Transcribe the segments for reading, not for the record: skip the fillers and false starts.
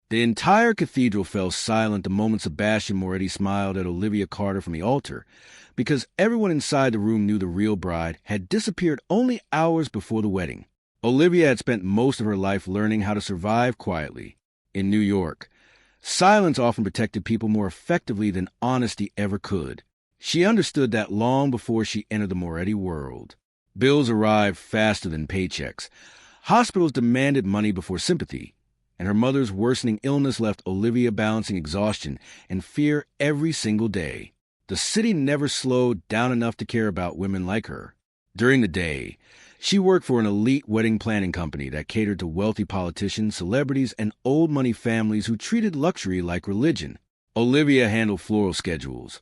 The entire cathedral fell silent the moment Sebastian Moretti smiled at Olivia Carter from the altar, because everyone inside the room knew the real bride had disappeared only hours before the wedding. Olivia had spent most of her life learning how to survive quietly. In New York, silence often protected people more effectively than honesty ever could. She understood that long before she entered the Moretti world. Bills arrived faster than paychecks. Hospitals demanded money before sympathy, and her mother's worsening illness left Olivia balancing exhaustion and fear every single day. The city never slowed down enough to care about women like her. During the day, she worked for an elite wedding planning company that catered to wealthy politicians, celebrities, and old money families who treated luxury like religion. Olivia handled floral schedules,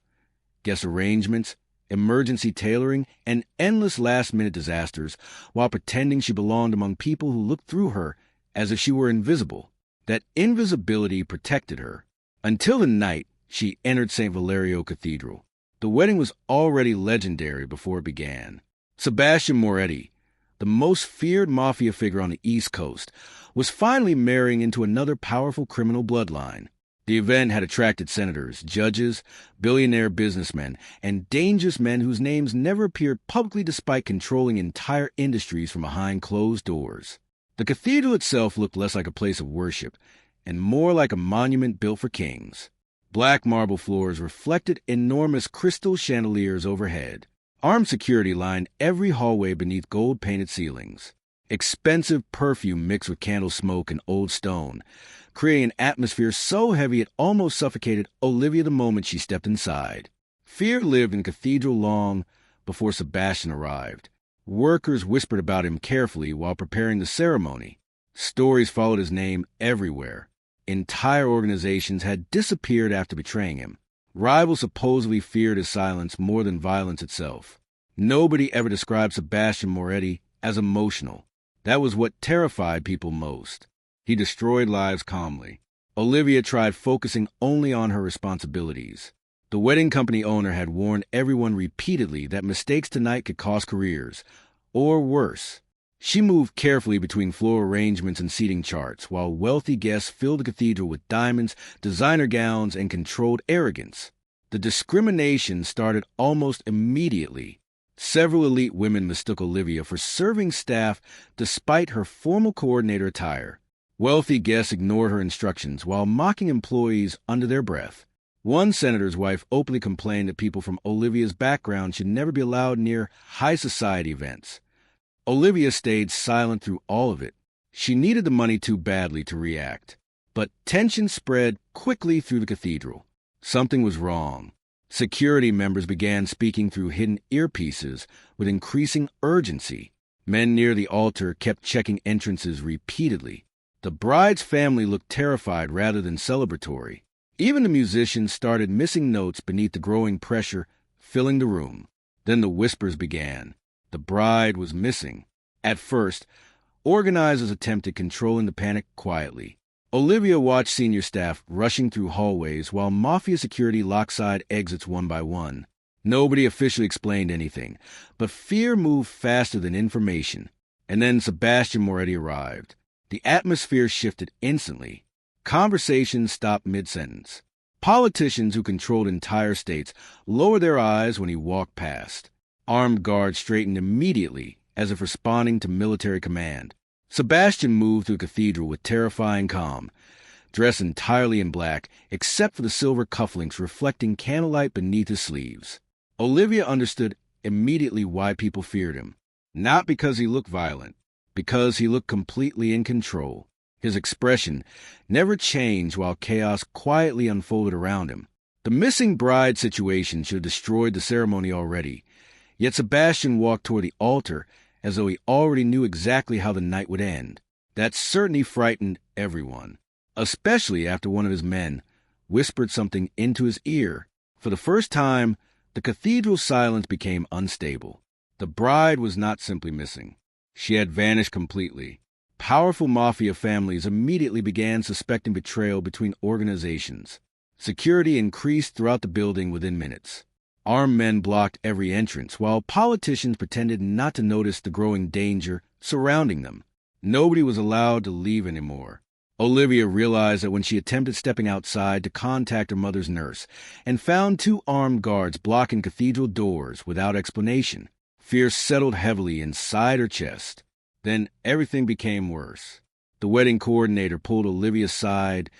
guest arrangements, emergency tailoring, and endless last-minute disasters while pretending she belonged among people who looked through her as if she were invisible. That invisibility protected her. Until the night she entered St. Valerio Cathedral. The wedding was already legendary before it began. Sebastian Moretti, the most feared Mafia figure on the East Coast, was finally marrying into another powerful criminal bloodline. The event had attracted senators, judges, billionaire businessmen, and dangerous men whose names never appeared publicly despite controlling entire industries from behind closed doors. The cathedral itself looked less like a place of worship and more like a monument built for kings. Black marble floors reflected enormous crystal chandeliers overhead. Armed security lined every hallway beneath gold-painted ceilings. Expensive perfume mixed with candle smoke and old stone, creating an atmosphere so heavy it almost suffocated Olivia the moment she stepped inside. Fear lived in the cathedral long before Sebastian arrived. Workers whispered about him carefully while preparing the ceremony. Stories followed his name everywhere. Entire organizations had disappeared after betraying him. Rivals supposedly feared his silence more than violence itself. Nobody ever described Sebastian Moretti as emotional. That was what terrified people most. He destroyed lives calmly. Olivia tried focusing only on her responsibilities. The wedding company owner had warned everyone repeatedly that mistakes tonight could cost careers, or worse. She moved carefully between floor arrangements and seating charts, while wealthy guests filled the cathedral with diamonds, designer gowns, and controlled arrogance. The discrimination started almost immediately. Several elite women mistook Olivia for serving staff despite her formal coordinator attire. Wealthy guests ignored her instructions while mocking employees under their breath. One senator's wife openly complained that people from Olivia's background should never be allowed near high society events. Olivia stayed silent through all of it. She needed the money too badly to react. But tension spread quickly through the cathedral. Something was wrong. Security members began speaking through hidden earpieces with increasing urgency. Men near the altar kept checking entrances repeatedly. The bride's family looked terrified rather than celebratory. Even the musicians started missing notes beneath the growing pressure filling the room. Then the whispers began. The bride was missing. At first, organizers attempted controlling the panic quietly. Olivia watched senior staff rushing through hallways while Mafia security locked side exits one by one. Nobody officially explained anything, but fear moved faster than information. And then Sebastian Moretti arrived. The atmosphere shifted instantly. Conversations stopped mid-sentence. Politicians who controlled entire states lowered their eyes when he walked past. Armed guards straightened immediately, as if responding to military command. Sebastian moved through the cathedral with terrifying calm, dressed entirely in black, except for the silver cufflinks reflecting candlelight beneath his sleeves. Olivia understood immediately why people feared him. Not because he looked violent, because he looked completely in control. His expression never changed while chaos quietly unfolded around him. The missing bride situation should have destroyed the ceremony already, yet Sebastian walked toward the altar as though he already knew exactly how the night would end. That certainly frightened everyone, especially after one of his men whispered something into his ear. For the first time, the cathedral's silence became unstable. The bride was not simply missing. She had vanished completely. Powerful Mafia families immediately began suspecting betrayal between organizations. Security increased throughout the building within minutes. Armed men blocked every entrance, while politicians pretended not to notice the growing danger surrounding them. Nobody was allowed to leave anymore. Olivia realized that when she attempted stepping outside to contact her mother's nurse and found two armed guards blocking cathedral doors without explanation, fear settled heavily inside her chest. Then everything became worse. The wedding coordinator pulled Olivia aside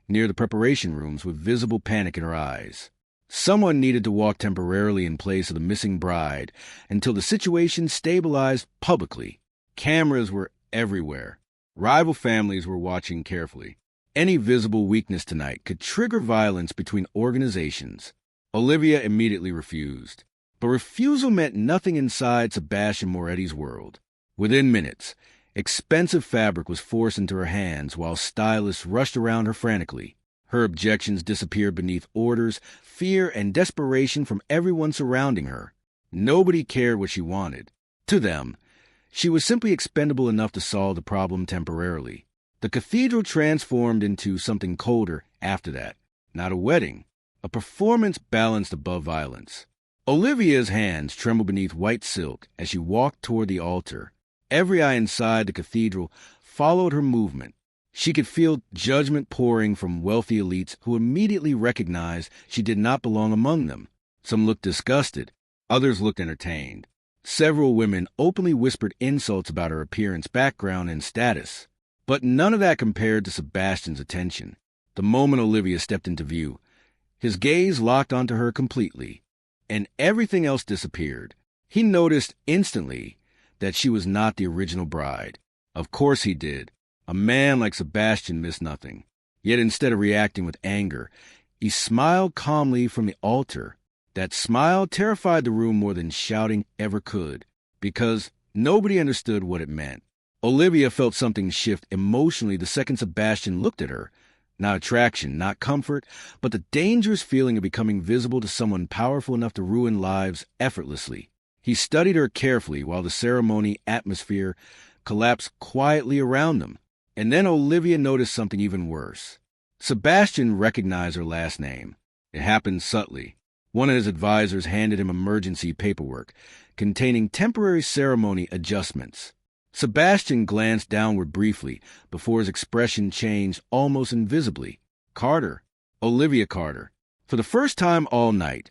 near the preparation rooms with visible panic in her eyes. Someone needed to walk temporarily in place of the missing bride until the situation stabilized publicly. Cameras were everywhere. Rival families were watching carefully. Any visible weakness tonight could trigger violence between organizations. Olivia immediately refused. But refusal meant nothing inside Sebastian Moretti's world. Within minutes, expensive fabric was forced into her hands while stylists rushed around her frantically. Her objections disappeared beneath orders, fear, and desperation from everyone surrounding her. Nobody cared what she wanted. To them, she was simply expendable enough to solve the problem temporarily. The cathedral transformed into something colder after that. Not a wedding, a performance balanced above violence. Olivia's hands trembled beneath white silk as she walked toward the altar. Every eye inside the cathedral followed her movement. She could feel judgment pouring from wealthy elites who immediately recognized she did not belong among them. Some looked disgusted, others looked entertained. Several women openly whispered insults about her appearance, background, and status. But none of that compared to Sebastian's attention. The moment Olivia stepped into view, his gaze locked onto her completely, and everything else disappeared. He noticed instantly that she was not the original bride. Of course he did. A man like Sebastian missed nothing. Yet instead of reacting with anger, he smiled calmly from the altar. That smile terrified the room more than shouting ever could, because nobody understood what it meant. Olivia felt something shift emotionally the second Sebastian looked at her. Not attraction, not comfort, but the dangerous feeling of becoming visible to someone powerful enough to ruin lives effortlessly. He studied her carefully while the ceremony atmosphere collapsed quietly around them. And then Olivia noticed something even worse. Sebastian recognized her last name. It happened subtly. One of his advisors handed him emergency paperwork containing temporary ceremony adjustments. Sebastian glanced downward briefly before his expression changed almost invisibly. Carter. Olivia Carter. For the first time all night,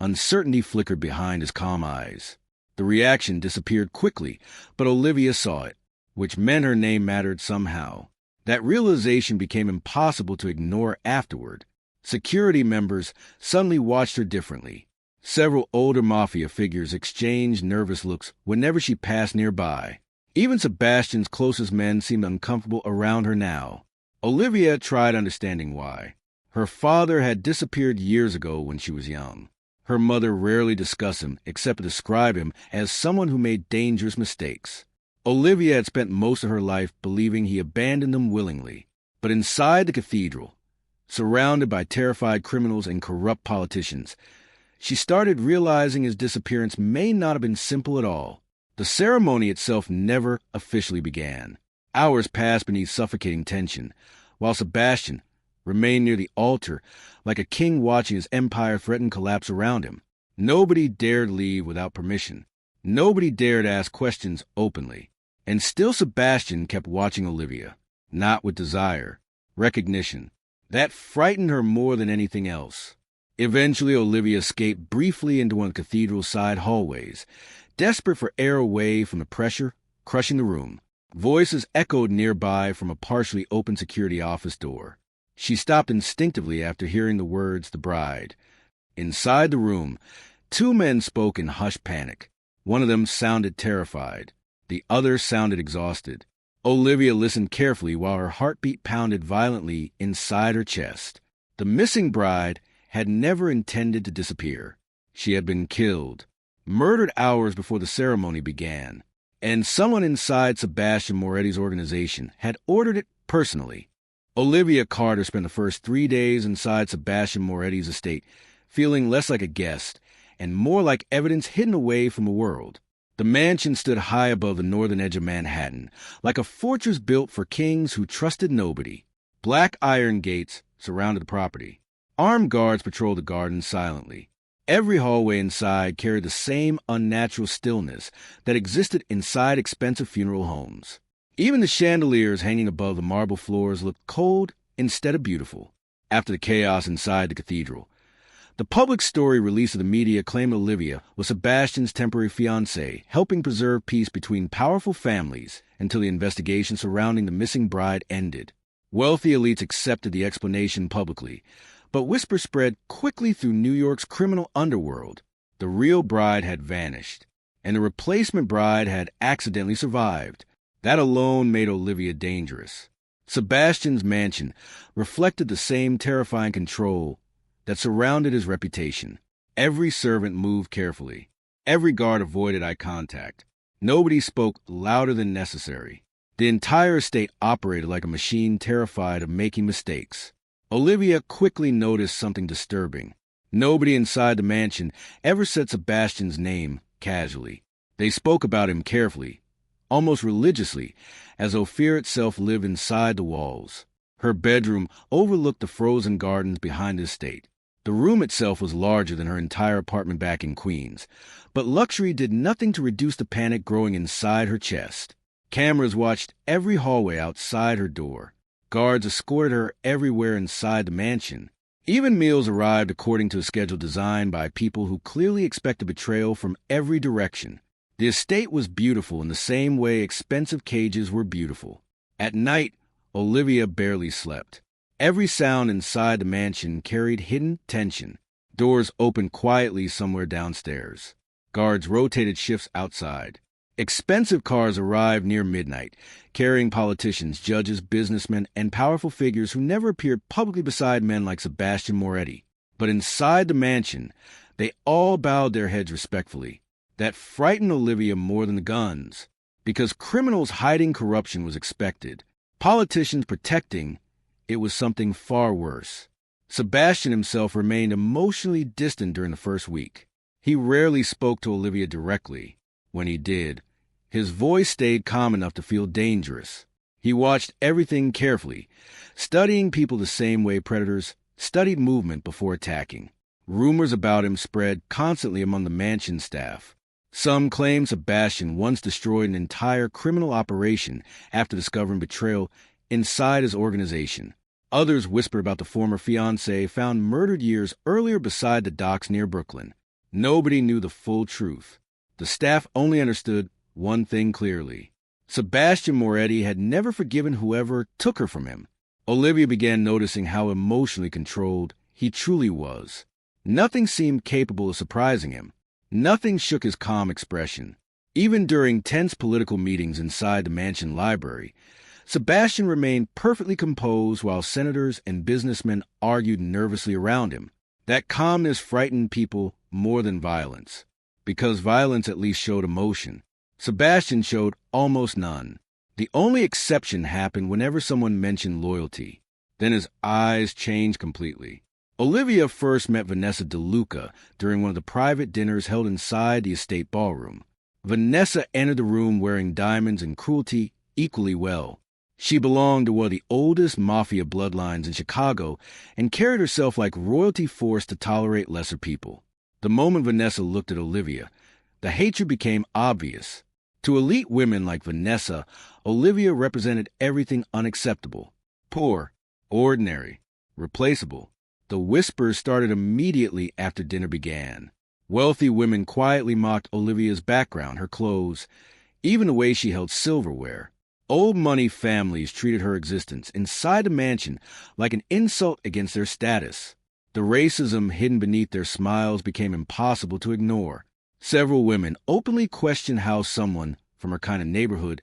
uncertainty flickered behind his calm eyes. The reaction disappeared quickly, but Olivia saw it, which meant her name mattered somehow. That realization became impossible to ignore afterward. Security members suddenly watched her differently. Several older Mafia figures exchanged nervous looks whenever she passed nearby. Even Sebastian's closest men seemed uncomfortable around her now. Olivia tried understanding why. Her father had disappeared years ago when she was young. Her mother rarely discussed him except to describe him as someone who made dangerous mistakes. Olivia had spent most of her life believing he abandoned them willingly. But inside the cathedral, surrounded by terrified criminals and corrupt politicians, she started realizing his disappearance may not have been simple at all. The ceremony itself never officially began. Hours passed beneath suffocating tension, while Sebastian remained near the altar like a king watching his empire threaten collapse around him. Nobody dared leave without permission. Nobody dared ask questions openly. And still Sebastian kept watching Olivia, not with desire, recognition. That frightened her more than anything else. Eventually, Olivia escaped briefly into one of the cathedral's side hallways, desperate for air away from the pressure crushing the room. Voices echoed nearby from a partially open security office door. She stopped instinctively after hearing the words "the bride." Inside the room, two men spoke in hushed panic. One of them sounded terrified. The other sounded exhausted. Olivia listened carefully while her heartbeat pounded violently inside her chest. The missing bride had never intended to disappear. She had been killed, murdered hours before the ceremony began. And someone inside Sebastian Moretti's organization had ordered it personally. Olivia Carter spent the first 3 days inside Sebastian Moretti's estate, feeling less like a guest and more like evidence hidden away from the world. The mansion stood high above the northern edge of Manhattan, like a fortress built for kings who trusted nobody. Black iron gates surrounded the property. Armed guards patrolled the gardens silently. Every hallway inside carried the same unnatural stillness that existed inside expensive funeral homes. Even the chandeliers hanging above the marble floors looked cold instead of beautiful after the chaos inside the cathedral. The public story released to the media claimed Olivia was Sebastian's temporary fiancée, helping preserve peace between powerful families until the investigation surrounding the missing bride ended. Wealthy elites accepted the explanation publicly, but whispers spread quickly through New York's criminal underworld. The real bride had vanished, and the replacement bride had accidentally survived. That alone made Olivia dangerous. Sebastian's mansion reflected the same terrifying control that surrounded his reputation. Every servant moved carefully. Every guard avoided eye contact. Nobody spoke louder than necessary. The entire estate operated like a machine terrified of making mistakes. Olivia quickly noticed something disturbing. Nobody inside the mansion ever said Sebastian's name casually. They spoke about him carefully, almost religiously, as though fear itself lived inside the walls. Her bedroom overlooked the frozen gardens behind the estate. The room itself was larger than her entire apartment back in Queens, but luxury did nothing to reduce the panic growing inside her chest. Cameras watched every hallway outside her door. Guards escorted her everywhere inside the mansion. Even meals arrived according to a schedule designed by people who clearly expected betrayal from every direction. The estate was beautiful in the same way expensive cages were beautiful. At night, Olivia barely slept. Every sound inside the mansion carried hidden tension. Doors opened quietly somewhere downstairs. Guards rotated shifts outside. Expensive cars arrived near midnight, carrying politicians, judges, businessmen, and powerful figures who never appeared publicly beside men like Sebastian Moretti. But inside the mansion, they all bowed their heads respectfully. That frightened Olivia more than the guns, because criminals hiding corruption was expected. Politicians protecting it was something far worse. Sebastian himself remained emotionally distant during the first week. He rarely spoke to Olivia directly. When he did, his voice stayed calm enough to feel dangerous. He watched everything carefully, studying people the same way predators studied movement before attacking. Rumors about him spread constantly among the mansion staff. Some claimed Sebastian once destroyed an entire criminal operation after discovering betrayal inside his organization. Others whispered about the former fiancée found murdered years earlier beside the docks near Brooklyn. Nobody knew the full truth. The staff only understood one thing clearly. Sebastian Moretti had never forgiven whoever took her from him. Olivia began noticing how emotionally controlled he truly was. Nothing seemed capable of surprising him. Nothing shook his calm expression. Even during tense political meetings inside the mansion library, Sebastian remained perfectly composed while senators and businessmen argued nervously around him. That calmness frightened people more than violence, because violence at least showed emotion. Sebastian showed almost none. The only exception happened whenever someone mentioned loyalty. Then his eyes changed completely. Olivia first met Vanessa DeLuca during one of the private dinners held inside the estate ballroom. Vanessa entered the room wearing diamonds and cruelty equally well. She belonged to one of the oldest Mafia bloodlines in Chicago and carried herself like royalty forced to tolerate lesser people. The moment Vanessa looked at Olivia, the hatred became obvious. To elite women like Vanessa, Olivia represented everything unacceptable. Poor, ordinary, replaceable. The whispers started immediately after dinner began. Wealthy women quietly mocked Olivia's background, her clothes, even the way she held silverware. Old money families treated her existence inside the mansion like an insult against their status. The racism hidden beneath their smiles became impossible to ignore. Several women openly questioned how someone from her kind of neighborhood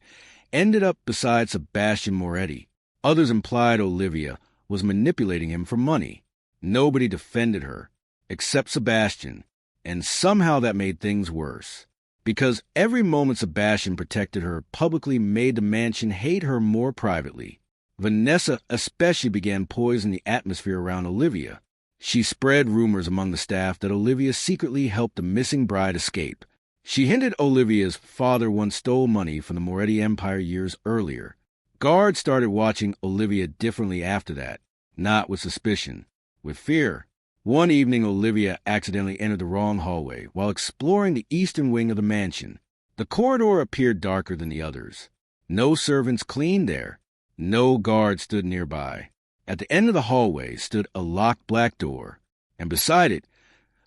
ended up beside Sebastian Moretti. Others implied Olivia was manipulating him for money. Nobody defended her, except Sebastian, and somehow that made things worse. Because every moment Sebastian protected her publicly made the mansion hate her more privately. Vanessa especially began poisoning the atmosphere around Olivia. She spread rumors among the staff that Olivia secretly helped the missing bride escape. She hinted Olivia's father once stole money from the Moretti Empire years earlier. Guards started watching Olivia differently after that, not with suspicion, with fear. One evening, Olivia accidentally entered the wrong hallway while exploring the eastern wing of the mansion. The corridor appeared darker than the others. No servants cleaned there. No guard stood nearby. At the end of the hallway stood a locked black door, and beside it,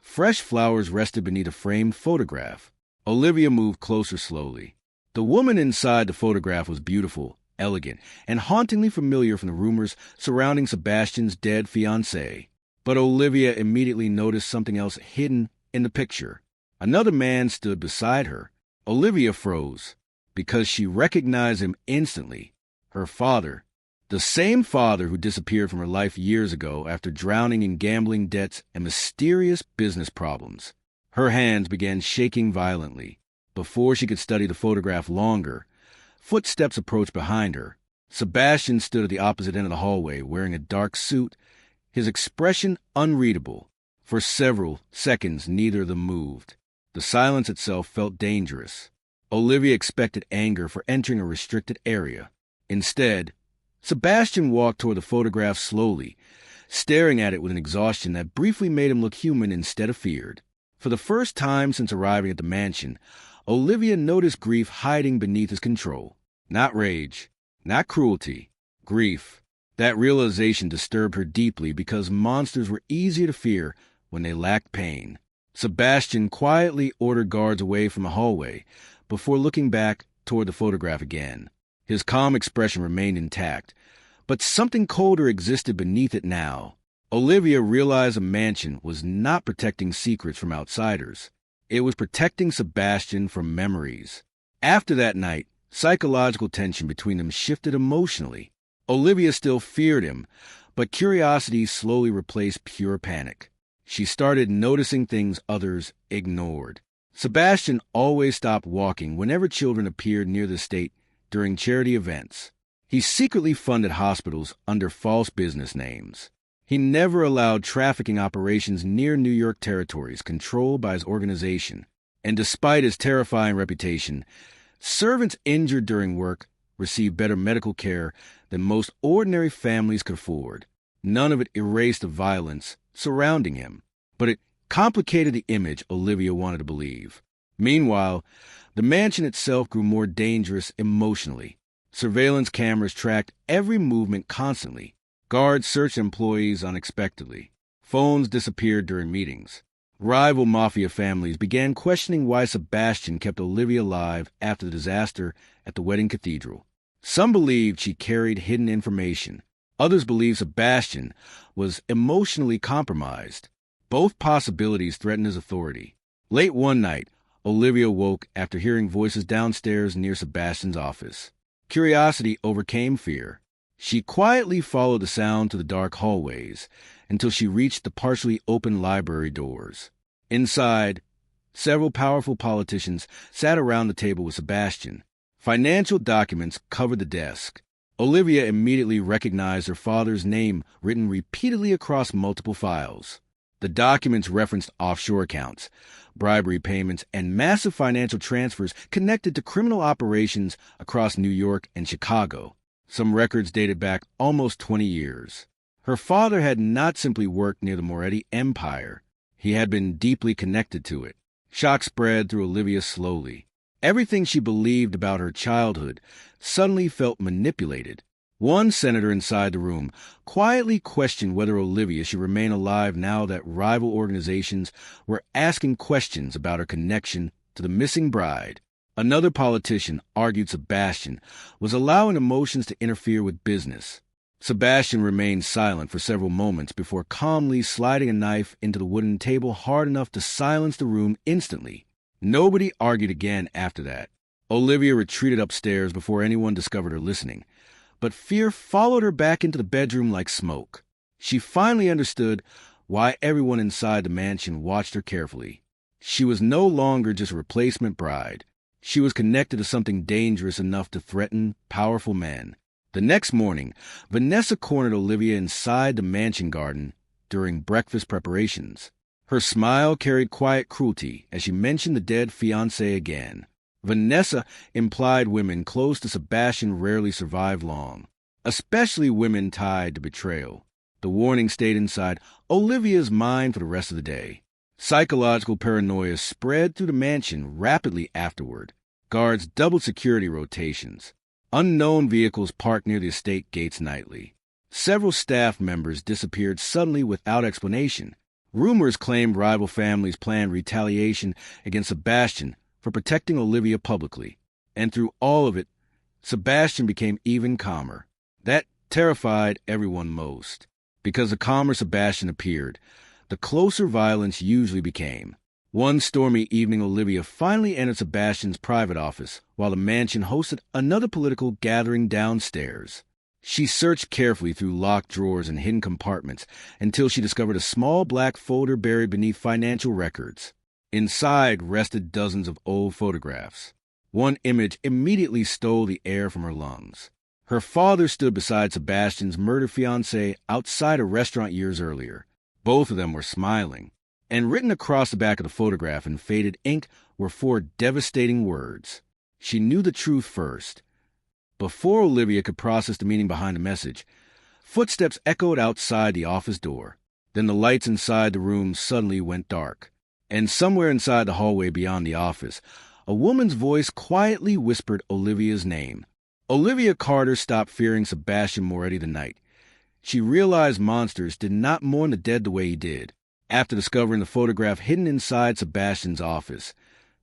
fresh flowers rested beneath a framed photograph. Olivia moved closer slowly. The woman inside the photograph was beautiful, elegant, and hauntingly familiar from the rumors surrounding Sebastian's dead fiancée. But Olivia immediately noticed something else hidden in the picture. Another man stood beside her. Olivia froze, because she recognized him instantly. Her father. The same father who disappeared from her life years ago after drowning in gambling debts and mysterious business problems. Her hands began shaking violently. Before she could study the photograph longer, footsteps approached behind her. Sebastian stood at the opposite end of the hallway, wearing a dark suit, his expression unreadable. For several seconds, neither of them moved. The silence itself felt dangerous. Olivia expected anger for entering a restricted area. Instead, Sebastian walked toward the photograph slowly, staring at it with an exhaustion that briefly made him look human instead of feared. For the first time since arriving at the mansion, Olivia noticed grief hiding beneath his control. Not rage, not cruelty, grief. That realization disturbed her deeply because monsters were easier to fear when they lacked pain. Sebastian quietly ordered guards away from the hallway before looking back toward the photograph again. His calm expression remained intact, but something colder existed beneath it now. Olivia realized the mansion was not protecting secrets from outsiders. It was protecting Sebastian from memories. After that night, psychological tension between them shifted emotionally. Olivia still feared him, but curiosity slowly replaced pure panic. She started noticing things others ignored. Sebastian always stopped walking whenever children appeared near the estate during charity events. He secretly funded hospitals under false business names. He never allowed trafficking operations near New York territories controlled by his organization. And despite his terrifying reputation, servants injured during work received better medical care than most ordinary families could afford. None of it erased the violence surrounding him, but it complicated the image Olivia wanted to believe. Meanwhile, the mansion itself grew more dangerous emotionally. Surveillance cameras tracked every movement constantly. Guards searched employees unexpectedly. Phones disappeared during meetings. Rival Mafia families began questioning why Sebastian kept Olivia alive after the disaster at the wedding cathedral. Some believed she carried hidden information. Others believed Sebastian was emotionally compromised. Both possibilities threatened his authority. Late one night, Olivia woke after hearing voices downstairs near Sebastian's office. Curiosity overcame fear. She quietly followed the sound to the dark hallways until she reached the partially open library doors. Inside, several powerful politicians sat around the table with Sebastian. Financial documents covered the desk. Olivia immediately recognized her father's name written repeatedly across multiple files. The documents referenced offshore accounts, bribery payments, and massive financial transfers connected to criminal operations across New York and Chicago. Some records dated back almost 20 years. Her father had not simply worked near the Moretti Empire. He had been deeply connected to it. Shock spread through Olivia slowly. Everything she believed about her childhood suddenly felt manipulated. One senator inside the room quietly questioned whether Olivia should remain alive now that rival organizations were asking questions about her connection to the missing bride. Another politician argued Sebastian was allowing emotions to interfere with business. Sebastian remained silent for several moments before calmly sliding a knife into the wooden table hard enough to silence the room instantly. Nobody argued again after that. Olivia retreated upstairs before anyone discovered her listening, but fear followed her back into the bedroom like smoke. She finally understood why everyone inside the mansion watched her carefully. She was no longer just a replacement bride. She was connected to something dangerous enough to threaten powerful men. The next morning, Vanessa cornered Olivia inside the mansion garden during breakfast preparations. Her smile carried quiet cruelty as she mentioned the dead fiancé again. Vanessa implied women close to Sebastian rarely survive long, especially women tied to betrayal. The warning stayed inside Olivia's mind for the rest of the day. Psychological paranoia spread through the mansion rapidly afterward. Guards doubled security rotations. Unknown vehicles parked near the estate gates nightly. Several staff members disappeared suddenly without explanation. Rumors claimed rival families planned retaliation against Sebastian for protecting Olivia publicly. And through all of it, Sebastian became even calmer. That terrified everyone most. Because the calmer Sebastian appeared, the closer violence usually became. One stormy evening, Olivia finally entered Sebastian's private office while the mansion hosted another political gathering downstairs. She searched carefully through locked drawers and hidden compartments until she discovered a small black folder buried beneath financial records. Inside rested dozens of old photographs. One image immediately stole the air from her lungs. Her father stood beside Sebastian's murdered fiancée outside a restaurant years earlier. Both of them were smiling. And written across the back of the photograph in faded ink were 4 devastating words. She knew the truth first. Before Olivia could process the meaning behind the message, footsteps echoed outside the office door. Then the lights inside the room suddenly went dark. And somewhere inside the hallway beyond the office, a woman's voice quietly whispered Olivia's name. Olivia Carter stopped fearing Sebastian Moretti the night. She realized monsters did not mourn the dead the way he did. After discovering the photograph hidden inside Sebastian's office,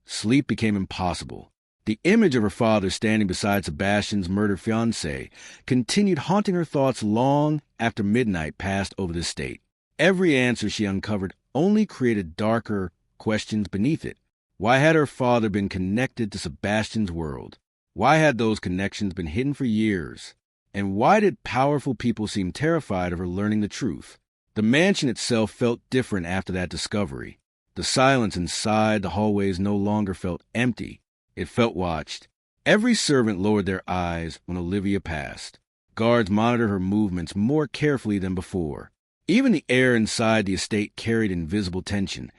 sleep became impossible. The image of her father standing beside Sebastian's murdered fiancée continued haunting her thoughts long after midnight passed over the estate. Every answer she uncovered only created darker questions beneath it. Why had her father been connected to Sebastian's world? Why had those connections been hidden for years? And why did powerful people seem terrified of her learning the truth? The mansion itself felt different after that discovery. The silence inside the hallways no longer felt empty. It felt watched. Every servant lowered their eyes when Olivia passed. Guards monitored her movements more carefully than before. Even the air inside the estate carried invisible tension,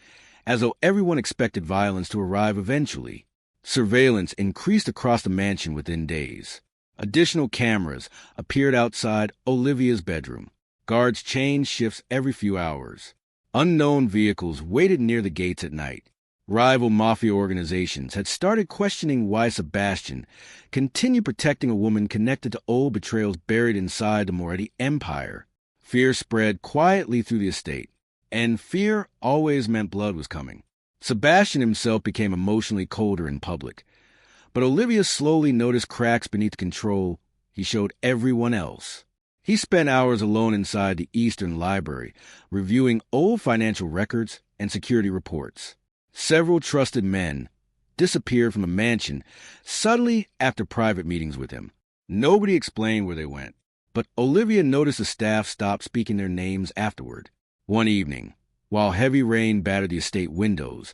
as though everyone expected violence to arrive eventually. Surveillance increased across the mansion within days. Additional cameras appeared outside Olivia's bedroom. Guards changed shifts every few hours. Unknown vehicles waited near the gates at night. Rival mafia organizations had started questioning why Sebastian continued protecting a woman connected to old betrayals buried inside the Moretti empire. Fear spread quietly through the estate, and fear always meant blood was coming. Sebastian himself became emotionally colder in public, but Olivia slowly noticed cracks beneath the control he showed everyone else. He spent hours alone inside the Eastern Library, reviewing old financial records and security reports. Several trusted men disappeared from the mansion suddenly after private meetings with him. Nobody explained where they went, but Olivia noticed the staff stopped speaking their names afterward. One evening, while heavy rain battered the estate windows,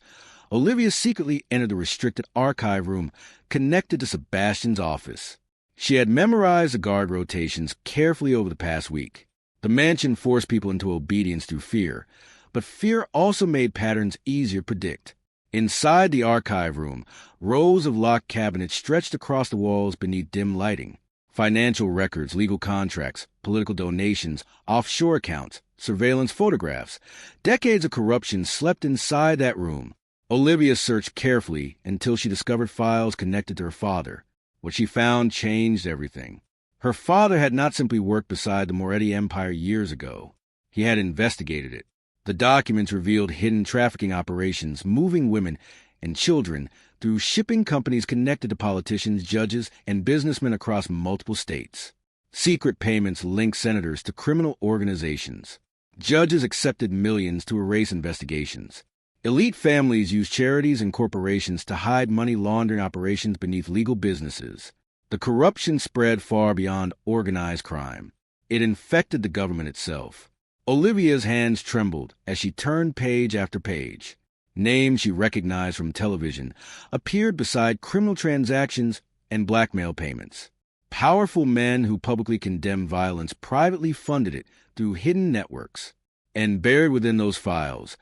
Olivia secretly entered the restricted archive room connected to Sebastian's office. She had memorized the guard rotations carefully over the past week. The mansion forced people into obedience through fear, but fear also made patterns easier to predict. Inside the archive room, rows of locked cabinets stretched across the walls beneath dim lighting. Financial records, legal contracts, political donations, offshore accounts, surveillance photographs. Decades of corruption slept inside that room. Olivia searched carefully until she discovered files connected to her father. What she found changed everything. Her father had not simply worked beside the Moretti Empire years ago. He had investigated it. The documents revealed hidden trafficking operations, moving women and children through shipping companies connected to politicians, judges, and businessmen across multiple states. Secret payments linked senators to criminal organizations. Judges accepted millions to erase investigations. Elite families used charities and corporations to hide money laundering operations beneath legal businesses. The corruption spread far beyond organized crime. It infected the government itself. Olivia's hands trembled as she turned page after page. Names she recognized from television appeared beside criminal transactions and blackmail payments. Powerful men who publicly condemned violence privately funded it through hidden networks. And buried within those files,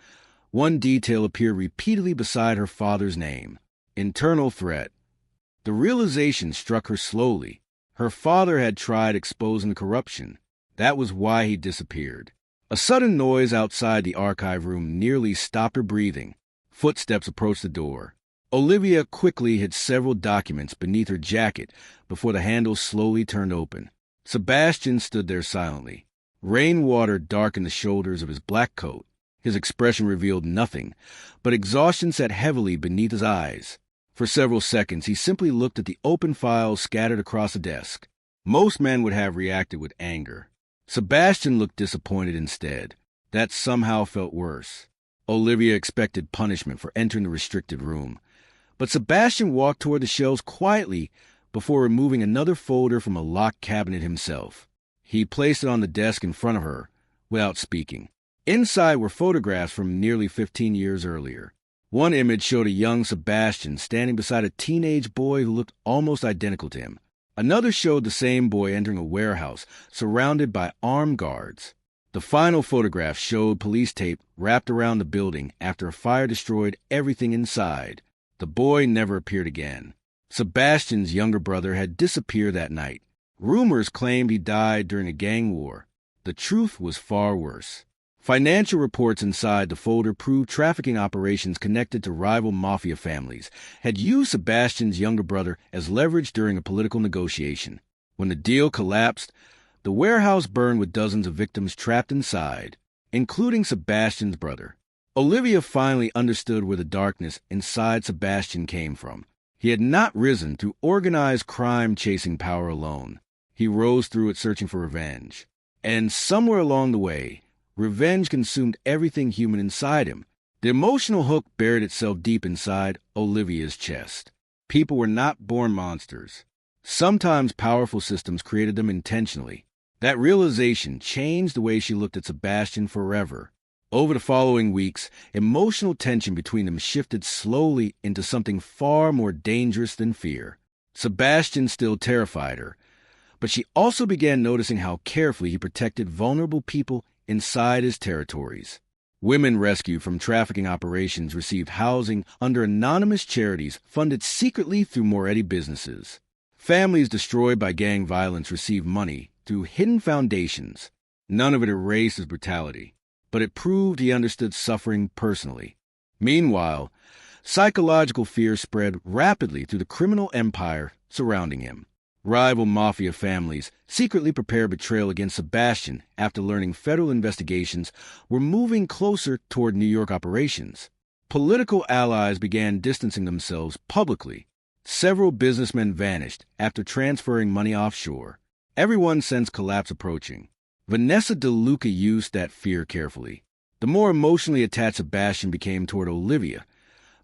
one detail appeared repeatedly beside her father's name: internal threat. The realization struck her slowly. Her father had tried exposing the corruption. That was why he disappeared. A sudden noise outside the archive room nearly stopped her breathing. Footsteps approached the door. Olivia quickly hid several documents beneath her jacket before the handle slowly turned open. Sebastian stood there silently. Rainwater darkened the shoulders of his black coat. His expression revealed nothing, but exhaustion sat heavily beneath his eyes. For several seconds, he simply looked at the open files scattered across the desk. Most men would have reacted with anger. Sebastian looked disappointed instead. That somehow felt worse. Olivia expected punishment for entering the restricted room. But Sebastian walked toward the shelves quietly before removing another folder from a locked cabinet himself. He placed it on the desk in front of her, without speaking. Inside were photographs from nearly 15 years earlier. One image showed a young Sebastian standing beside a teenage boy who looked almost identical to him. Another showed the same boy entering a warehouse, surrounded by armed guards. The final photograph showed police tape wrapped around the building after a fire destroyed everything inside. The boy never appeared again. Sebastian's younger brother had disappeared that night. Rumors claimed he died during a gang war. The truth was far worse. Financial reports inside the folder proved trafficking operations connected to rival Mafia families had used Sebastian's younger brother as leverage during a political negotiation. When the deal collapsed, the warehouse burned with dozens of victims trapped inside, including Sebastian's brother. Olivia finally understood where the darkness inside Sebastian came from. He had not risen through organized crime chasing power alone. He rose through it searching for revenge. And somewhere along the way, revenge consumed everything human inside him. The emotional hook buried itself deep inside Olivia's chest. People were not born monsters. Sometimes powerful systems created them intentionally. That realization changed the way she looked at Sebastian forever. Over the following weeks, emotional tension between them shifted slowly into something far more dangerous than fear. Sebastian still terrified her, but she also began noticing how carefully he protected vulnerable people inside his territories. Women rescued from trafficking operations received housing under anonymous charities funded secretly through Moretti businesses. Families destroyed by gang violence received money through hidden foundations. None of it erased his brutality, but it proved he understood suffering personally. Meanwhile, psychological fear spread rapidly through the criminal empire surrounding him. Rival Mafia families secretly prepared betrayal against Sebastian after learning federal investigations were moving closer toward New York operations. Political allies began distancing themselves publicly. Several businessmen vanished after transferring money offshore. Everyone sensed collapse approaching. Vanessa DeLuca used that fear carefully. The more emotionally attached Sebastian became toward Olivia,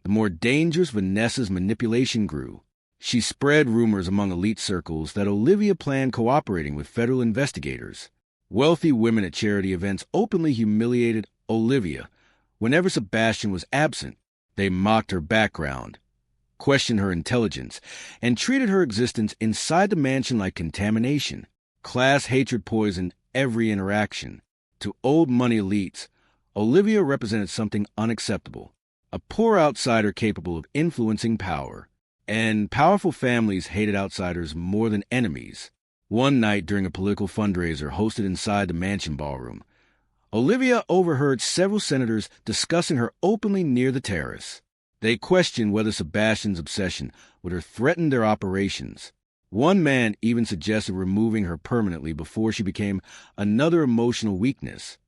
the more dangerous Vanessa's manipulation grew. She spread rumors among elite circles that Olivia planned cooperating with federal investigators. Wealthy women at charity events openly humiliated Olivia whenever Sebastian was absent. They mocked her background, questioned her intelligence, and treated her existence inside the mansion like contamination. Class hatred poisoned every interaction. To old money elites, Olivia represented something unacceptable, a poor outsider capable of influencing power. And powerful families hated outsiders more than enemies. One night during a political fundraiser hosted inside the mansion ballroom, Olivia overheard several senators discussing her openly near the terrace. They questioned whether Sebastian's obsession would have threatened their operations. One man even suggested removing her permanently before she became another emotional weakness.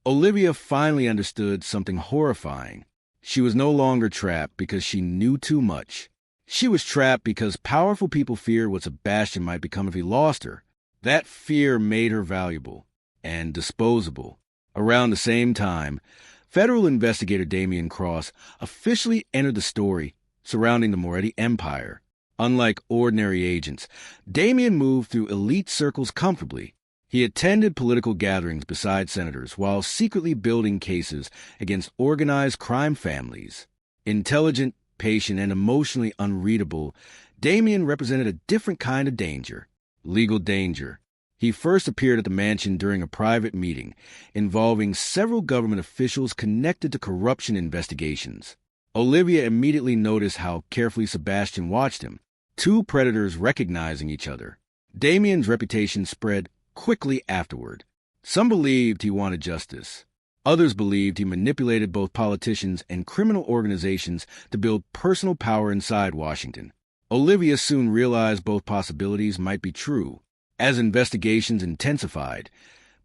Olivia finally understood something horrifying. She was no longer trapped because she knew too much. She was trapped because powerful people feared what Sebastian might become if he lost her. That fear made her valuable and disposable. Around the same time, federal investigator Damian Cross officially entered the story surrounding the Moretti Empire. Unlike ordinary agents, Damian moved through elite circles comfortably. He attended political gatherings beside senators while secretly building cases against organized crime families. Intelligent, patient, and emotionally unreadable, Damian represented a different kind of danger, legal danger. He first appeared at the mansion during a private meeting involving several government officials connected to corruption investigations. Olivia immediately noticed how carefully Sebastian watched him, two predators recognizing each other. Damian's reputation spread quickly afterward. Some believed he wanted justice. Others believed he manipulated both politicians and criminal organizations to build personal power inside Washington. Olivia soon realized both possibilities might be true. As investigations intensified,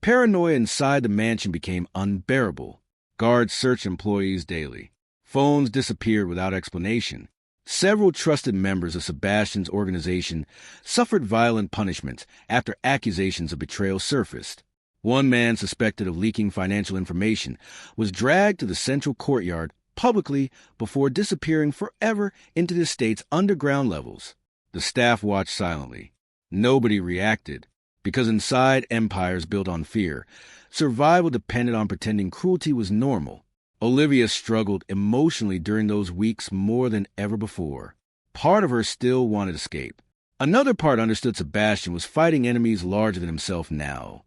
paranoia inside the mansion became unbearable. Guards searched employees daily. Phones disappeared without explanation. Several trusted members of Sebastian's organization suffered violent punishments after accusations of betrayal surfaced. One man suspected of leaking financial information was dragged to the central courtyard publicly before disappearing forever into the state's underground levels. The staff watched silently. Nobody reacted, because inside empires built on fear, survival depended on pretending cruelty was normal. Olivia struggled emotionally during those weeks more than ever before. Part of her still wanted escape. Another part understood Sebastian was fighting enemies larger than himself now.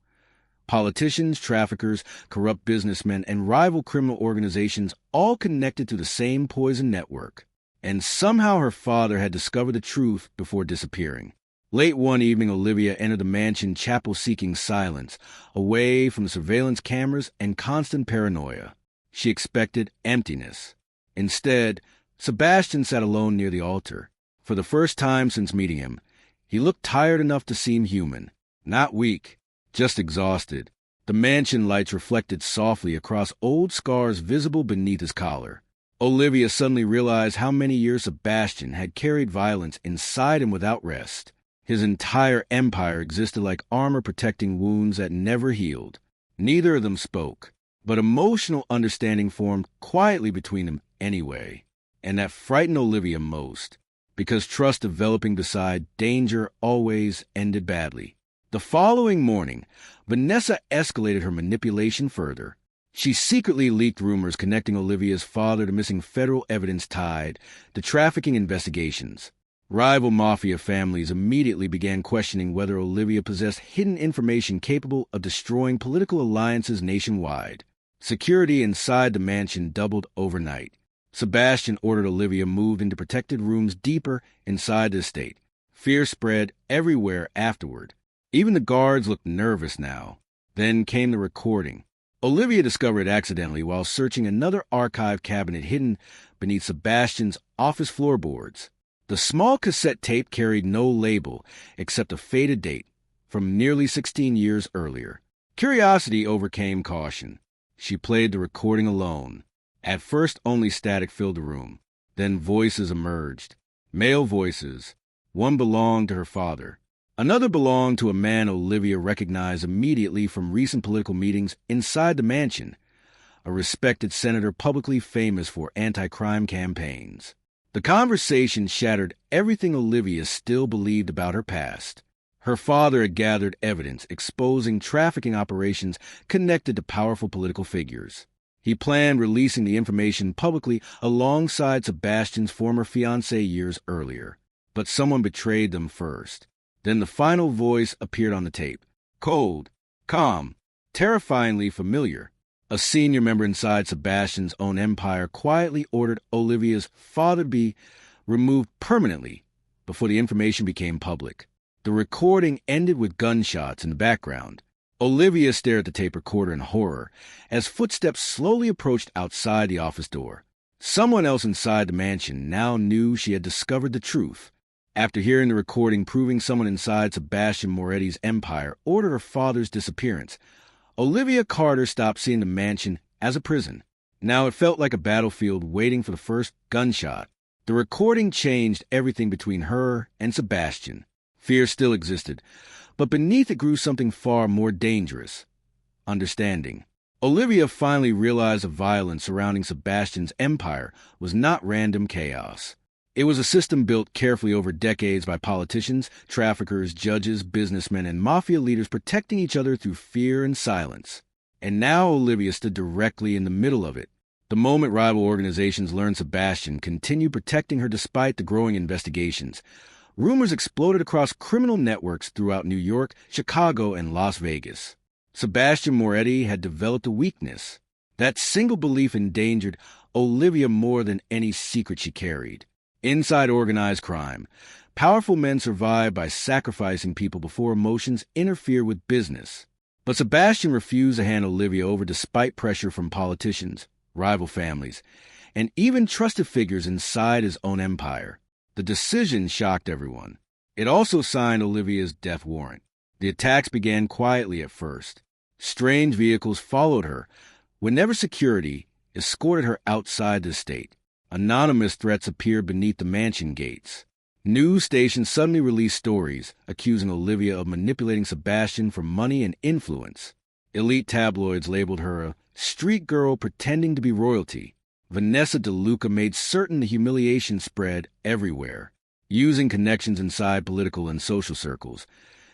Politicians, traffickers, corrupt businessmen, and rival criminal organizations all connected to the same poison network. And somehow her father had discovered the truth before disappearing. Late one evening, Olivia entered the mansion chapel seeking silence, away from the surveillance cameras and constant paranoia. She expected emptiness. Instead, Sebastian sat alone near the altar. For the first time since meeting him, he looked tired enough to seem human, not weak, just exhausted. The mansion lights reflected softly across old scars visible beneath his collar. Olivia suddenly realized how many years Sebastian had carried violence inside him without rest. His entire empire existed like armor protecting wounds that never healed. Neither of them spoke, but emotional understanding formed quietly between them anyway. And that frightened Olivia most, because trust developing beside danger always ended badly. The following morning, Vanessa escalated her manipulation further. She secretly leaked rumors connecting Olivia's father to missing federal evidence tied to trafficking investigations. Rival Mafia families immediately began questioning whether Olivia possessed hidden information capable of destroying political alliances nationwide. Security inside the mansion doubled overnight. Sebastian ordered Olivia moved into protected rooms deeper inside the estate. Fear spread everywhere afterward. Even the guards looked nervous now. Then came the recording. Olivia discovered it accidentally while searching another archive cabinet hidden beneath Sebastian's office floorboards. The small cassette tape carried no label except a faded date from nearly 16 years earlier. Curiosity overcame caution. She played the recording alone. At first, only static filled the room. Then voices emerged. Male voices. One belonged to her father. Another belonged to a man Olivia recognized immediately from recent political meetings inside the mansion, a respected senator publicly famous for anti-crime campaigns. The conversation shattered everything Olivia still believed about her past. Her father had gathered evidence exposing trafficking operations connected to powerful political figures. He planned releasing the information publicly alongside Sebastian's former fiancée years earlier. But someone betrayed them first. Then the final voice appeared on the tape. Cold, calm, terrifyingly familiar. A senior member inside Sebastian's own empire quietly ordered Olivia's father to be removed permanently before the information became public. The recording ended with gunshots in the background. Olivia stared at the tape recorder in horror as footsteps slowly approached outside the office door. Someone else inside the mansion now knew she had discovered the truth. After hearing the recording proving someone inside Sebastian Moretti's empire ordered her father's disappearance, Olivia Carter stopped seeing the mansion as a prison. Now it felt like a battlefield waiting for the first gunshot. The recording changed everything between her and Sebastian. Fear still existed, but beneath it grew something far more dangerous. Understanding. Olivia finally realized the violence surrounding Sebastian's empire was not random chaos. It was a system built carefully over decades by politicians, traffickers, judges, businessmen, and mafia leaders protecting each other through fear and silence. And now Olivia stood directly in the middle of it. The moment rival organizations learned Sebastian continued protecting her despite the growing investigations, rumors exploded across criminal networks throughout New York, Chicago, and Las Vegas. Sebastian Moretti had developed a weakness. That single belief endangered Olivia more than any secret she carried. Inside organized crime, powerful men survive by sacrificing people before emotions interfere with business. But Sebastian refused to hand Olivia over despite pressure from politicians, rival families, and even trusted figures inside his own empire. The decision shocked everyone. It also signed Olivia's death warrant. The attacks began quietly at first. Strange vehicles followed her, whenever security escorted her outside the state. Anonymous threats appeared beneath the mansion gates. News stations suddenly released stories accusing Olivia of manipulating Sebastian for money and influence. Elite tabloids labeled her a street girl pretending to be royalty. Vanessa DeLuca made certain the humiliation spread everywhere. Using connections inside political and social circles,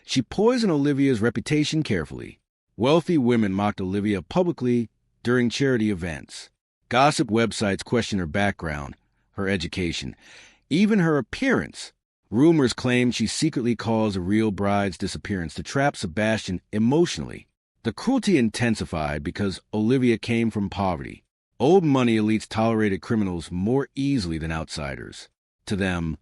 she poisoned Olivia's reputation carefully. Wealthy women mocked Olivia publicly during charity events. Gossip websites questioned her background, her education, even her appearance. Rumors claimed she secretly caused a real bride's disappearance to trap Sebastian emotionally. The cruelty intensified because Olivia came from poverty. Old money elites tolerated criminals more easily than outsiders. To them,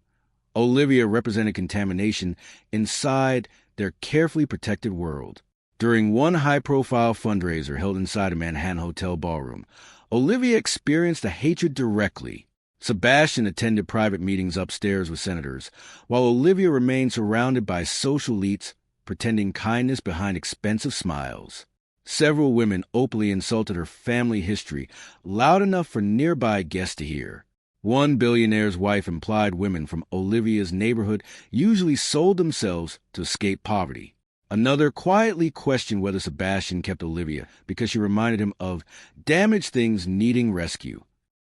Olivia represented contamination inside their carefully protected world. During one high-profile fundraiser held inside a Manhattan hotel ballroom, Olivia experienced the hatred directly. Sebastian attended private meetings upstairs with senators, while Olivia remained surrounded by social elites, pretending kindness behind expensive smiles. Several women openly insulted her family history, loud enough for nearby guests to hear. One billionaire's wife implied women from Olivia's neighborhood usually sold themselves to escape poverty. Another quietly questioned whether Sebastian kept Olivia because she reminded him of damaged things needing rescue.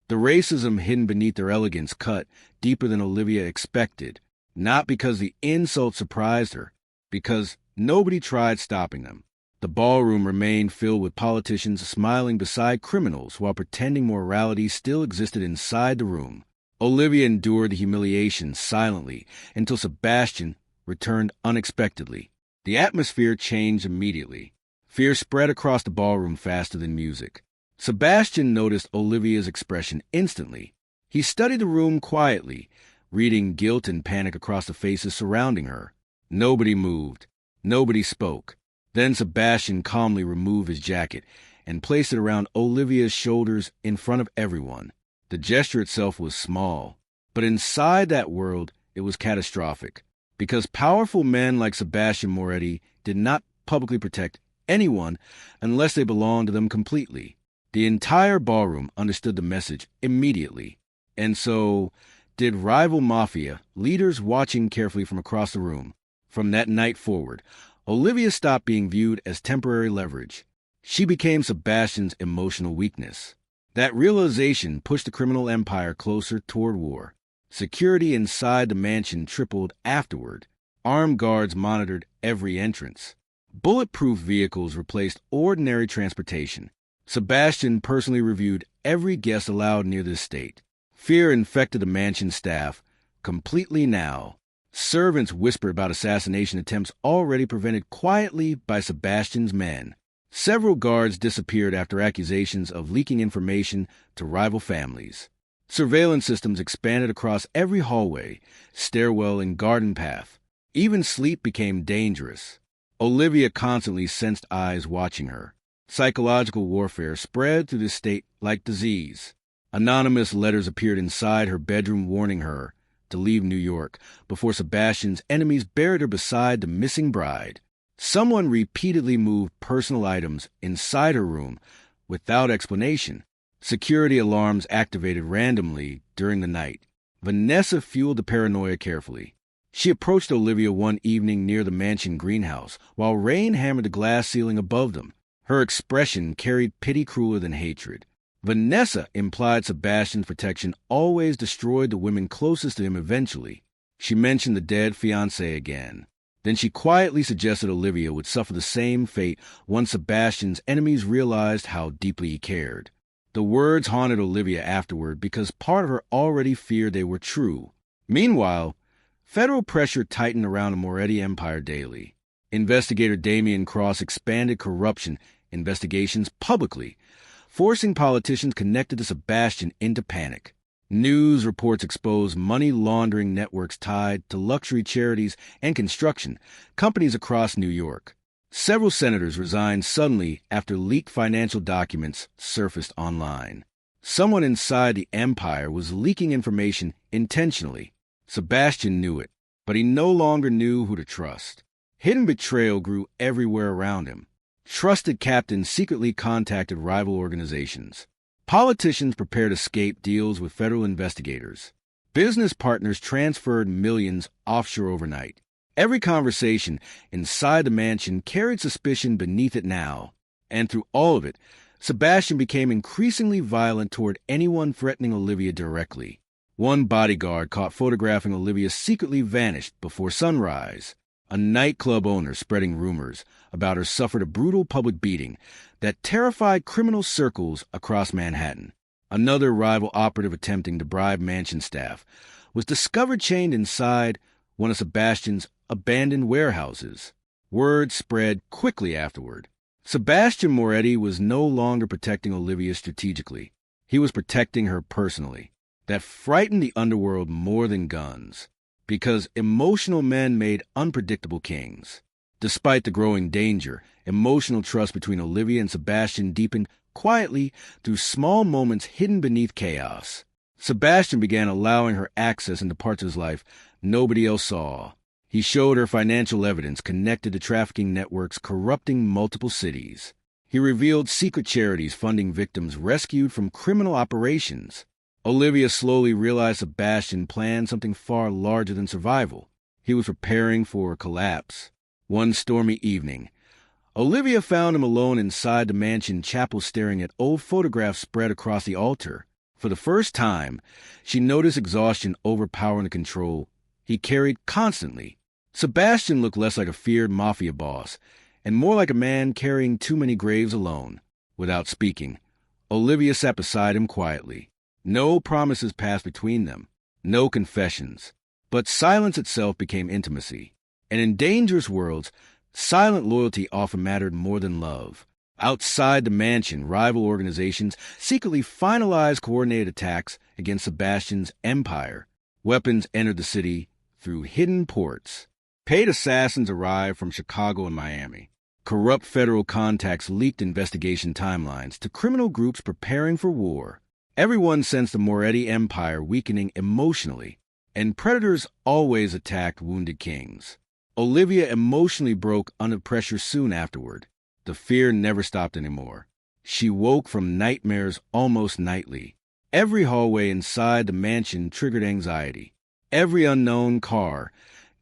The racism hidden beneath their elegance cut deeper than Olivia expected, not because the insult surprised her, because nobody tried stopping them. The ballroom remained filled with politicians smiling beside criminals while pretending morality still existed inside the room. Olivia endured the humiliation silently until Sebastian returned unexpectedly. The atmosphere changed immediately. Fear spread across the ballroom faster than music. Sebastian noticed Olivia's expression instantly. He studied the room quietly, reading guilt and panic across the faces surrounding her. Nobody moved. Nobody spoke. Then Sebastian calmly removed his jacket and placed it around Olivia's shoulders in front of everyone. The gesture itself was small, but inside that world it was catastrophic, because powerful men like Sebastian Moretti did not publicly protect anyone unless they belonged to them completely. The entire ballroom understood the message immediately, and so did rival Mafia, leaders watching carefully from across the room. From that night forward, Olivia stopped being viewed as temporary leverage. She became Sebastian's emotional weakness. That realization pushed the criminal empire closer toward war. Security inside the mansion tripled afterward. Armed guards monitored every entrance. Bulletproof vehicles replaced ordinary transportation. Sebastian personally reviewed every guest allowed near the estate. Fear infected the mansion staff completely now. Servants whispered about assassination attempts already prevented quietly by Sebastian's men. Several guards disappeared after accusations of leaking information to rival families. Surveillance systems expanded across every hallway, stairwell, and garden path. Even sleep became dangerous. Olivia constantly sensed eyes watching her. Psychological warfare spread through the state like disease. Anonymous letters appeared inside her bedroom warning her to leave New York before Sebastian's enemies buried her beside the missing bride. Someone repeatedly moved personal items inside her room without explanation. Security alarms activated randomly during the night. Vanessa fueled the paranoia carefully. She approached Olivia one evening near the mansion greenhouse while rain hammered the glass ceiling above them. Her expression carried pity crueler than hatred. Vanessa implied Sebastian's protection always destroyed the women closest to him eventually. She mentioned the dead fiancé again. Then she quietly suggested Olivia would suffer the same fate once Sebastian's enemies realized how deeply he cared. The words haunted Olivia afterward because part of her already feared they were true. Meanwhile, federal pressure tightened around the Moretti empire daily. Investigator Damian Cross expanded corruption investigations publicly, forcing politicians connected to Sebastian into panic. News reports exposed money laundering networks tied to luxury charities and construction companies across New York. Several senators resigned suddenly after leaked financial documents surfaced online. Someone inside the empire was leaking information intentionally. Sebastian knew it, but he no longer knew who to trust. Hidden betrayal grew everywhere around him. Trusted captains secretly contacted rival organizations. Politicians prepared escape deals with federal investigators. Business partners transferred millions offshore overnight. Every conversation inside the mansion carried suspicion beneath it now. And through all of it, Sebastian became increasingly violent toward anyone threatening Olivia directly. One bodyguard caught photographing Olivia secretly vanished before sunrise. A nightclub owner spreading rumors about her suffered a brutal public beating that terrified criminal circles across Manhattan. Another rival operative attempting to bribe mansion staff was discovered chained inside one of Sebastian's abandoned warehouses. Word spread quickly afterward. Sebastian Moretti was no longer protecting Olivia strategically. He was protecting her personally. That frightened the underworld more than guns, because emotional men made unpredictable kings. Despite the growing danger, emotional trust between Olivia and Sebastian deepened quietly through small moments hidden beneath chaos. Sebastian began allowing her access into parts of his life nobody else saw. He showed her financial evidence connected to trafficking networks corrupting multiple cities. He revealed secret charities funding victims rescued from criminal operations. Olivia slowly realized Sebastian planned something far larger than survival. He was preparing for a collapse. One stormy evening, Olivia found him alone inside the mansion chapel staring at old photographs spread across the altar. For the first time, she noticed exhaustion overpowering the control he carried constantly. Sebastian looked less like a feared Mafia boss and more like a man carrying too many graves alone. Without speaking, Olivia sat beside him quietly. No promises passed between them, no confessions. But silence itself became intimacy. And in dangerous worlds, silent loyalty often mattered more than love. Outside the mansion, rival organizations secretly finalized coordinated attacks against Sebastian's empire. Weapons entered the city through hidden ports. Paid assassins arrived from Chicago and Miami. Corrupt federal contacts leaked investigation timelines to criminal groups preparing for war. Everyone sensed the Moretti empire weakening emotionally, and predators always attacked wounded kings. Olivia emotionally broke under pressure soon afterward. The fear never stopped anymore. She woke from nightmares almost nightly. Every hallway inside the mansion triggered anxiety. Every unknown car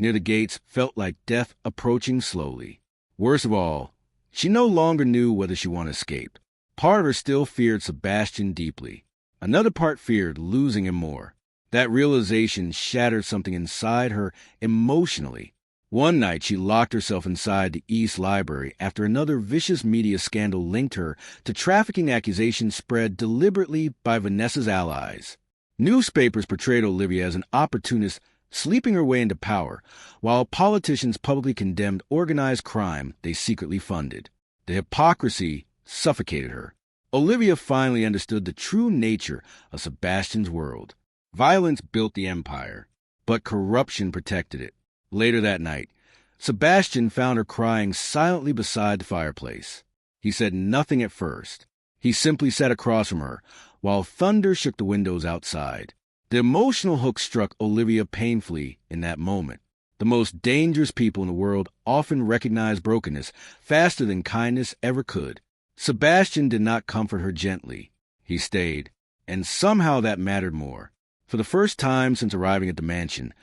near the gates felt like death approaching slowly. Worst of all, she no longer knew whether she wanted to escape. Part of her still feared Sebastian deeply. Another part feared losing him more. That realization shattered something inside her emotionally. One night, she locked herself inside the East Library after another vicious media scandal linked her to trafficking accusations spread deliberately by Vanessa's allies. Newspapers portrayed Olivia as an opportunist sleeping her way into power, while politicians publicly condemned organized crime they secretly funded. The hypocrisy suffocated her. Olivia finally understood the true nature of Sebastian's world. Violence built the empire, but corruption protected it. Later that night, Sebastian found her crying silently beside the fireplace. He said nothing at first. He simply sat across from her, while thunder shook the windows outside. The emotional hook struck Olivia painfully in that moment. The most dangerous people in the world often recognize brokenness faster than kindness ever could. Sebastian did not comfort her gently. He stayed, and somehow that mattered more. For the first time since arriving at the mansion,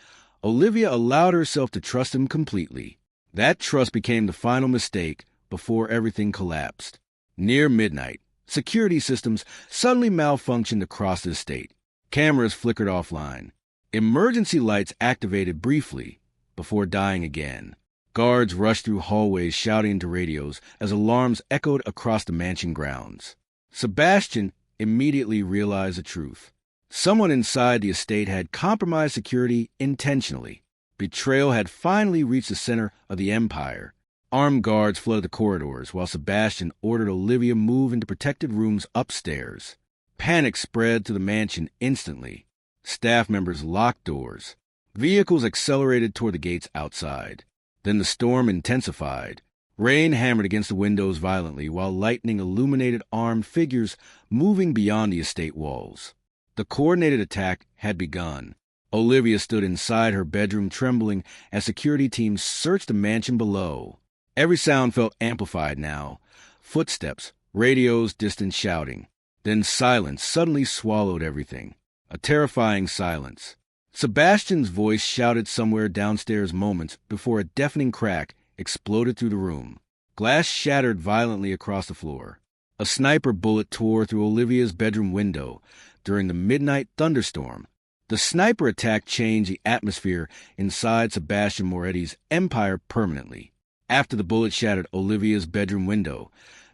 Olivia allowed herself to trust him completely. That trust became the final mistake before everything collapsed. Near midnight, security systems suddenly malfunctioned across the estate. Cameras flickered offline. Emergency lights activated briefly before dying again. Guards rushed through hallways shouting into radios as alarms echoed across the mansion grounds. Sebastian immediately realized the truth. Someone inside the estate had compromised security intentionally. Betrayal had finally reached the center of the empire. Armed guards flooded the corridors, while Sebastian ordered Olivia move into protected rooms upstairs. Panic spread to the mansion instantly. Staff members locked doors. Vehicles accelerated toward the gates outside. Then the storm intensified. Rain hammered against the windows violently, while lightning illuminated armed figures moving beyond the estate walls. The coordinated attack had begun. Olivia stood inside her bedroom trembling as security teams searched the mansion below. Every sound felt amplified now. Footsteps, radios, distant shouting. Then silence suddenly swallowed everything. A terrifying silence. Sebastian's voice shouted somewhere downstairs moments before a deafening crack exploded through the room. Glass shattered violently across the floor. A sniper bullet tore through Olivia's bedroom window during the midnight thunderstorm. The sniper attack changed the atmosphere inside Sebastian Moretti's empire permanently. After the bullet shattered Olivia's bedroom window,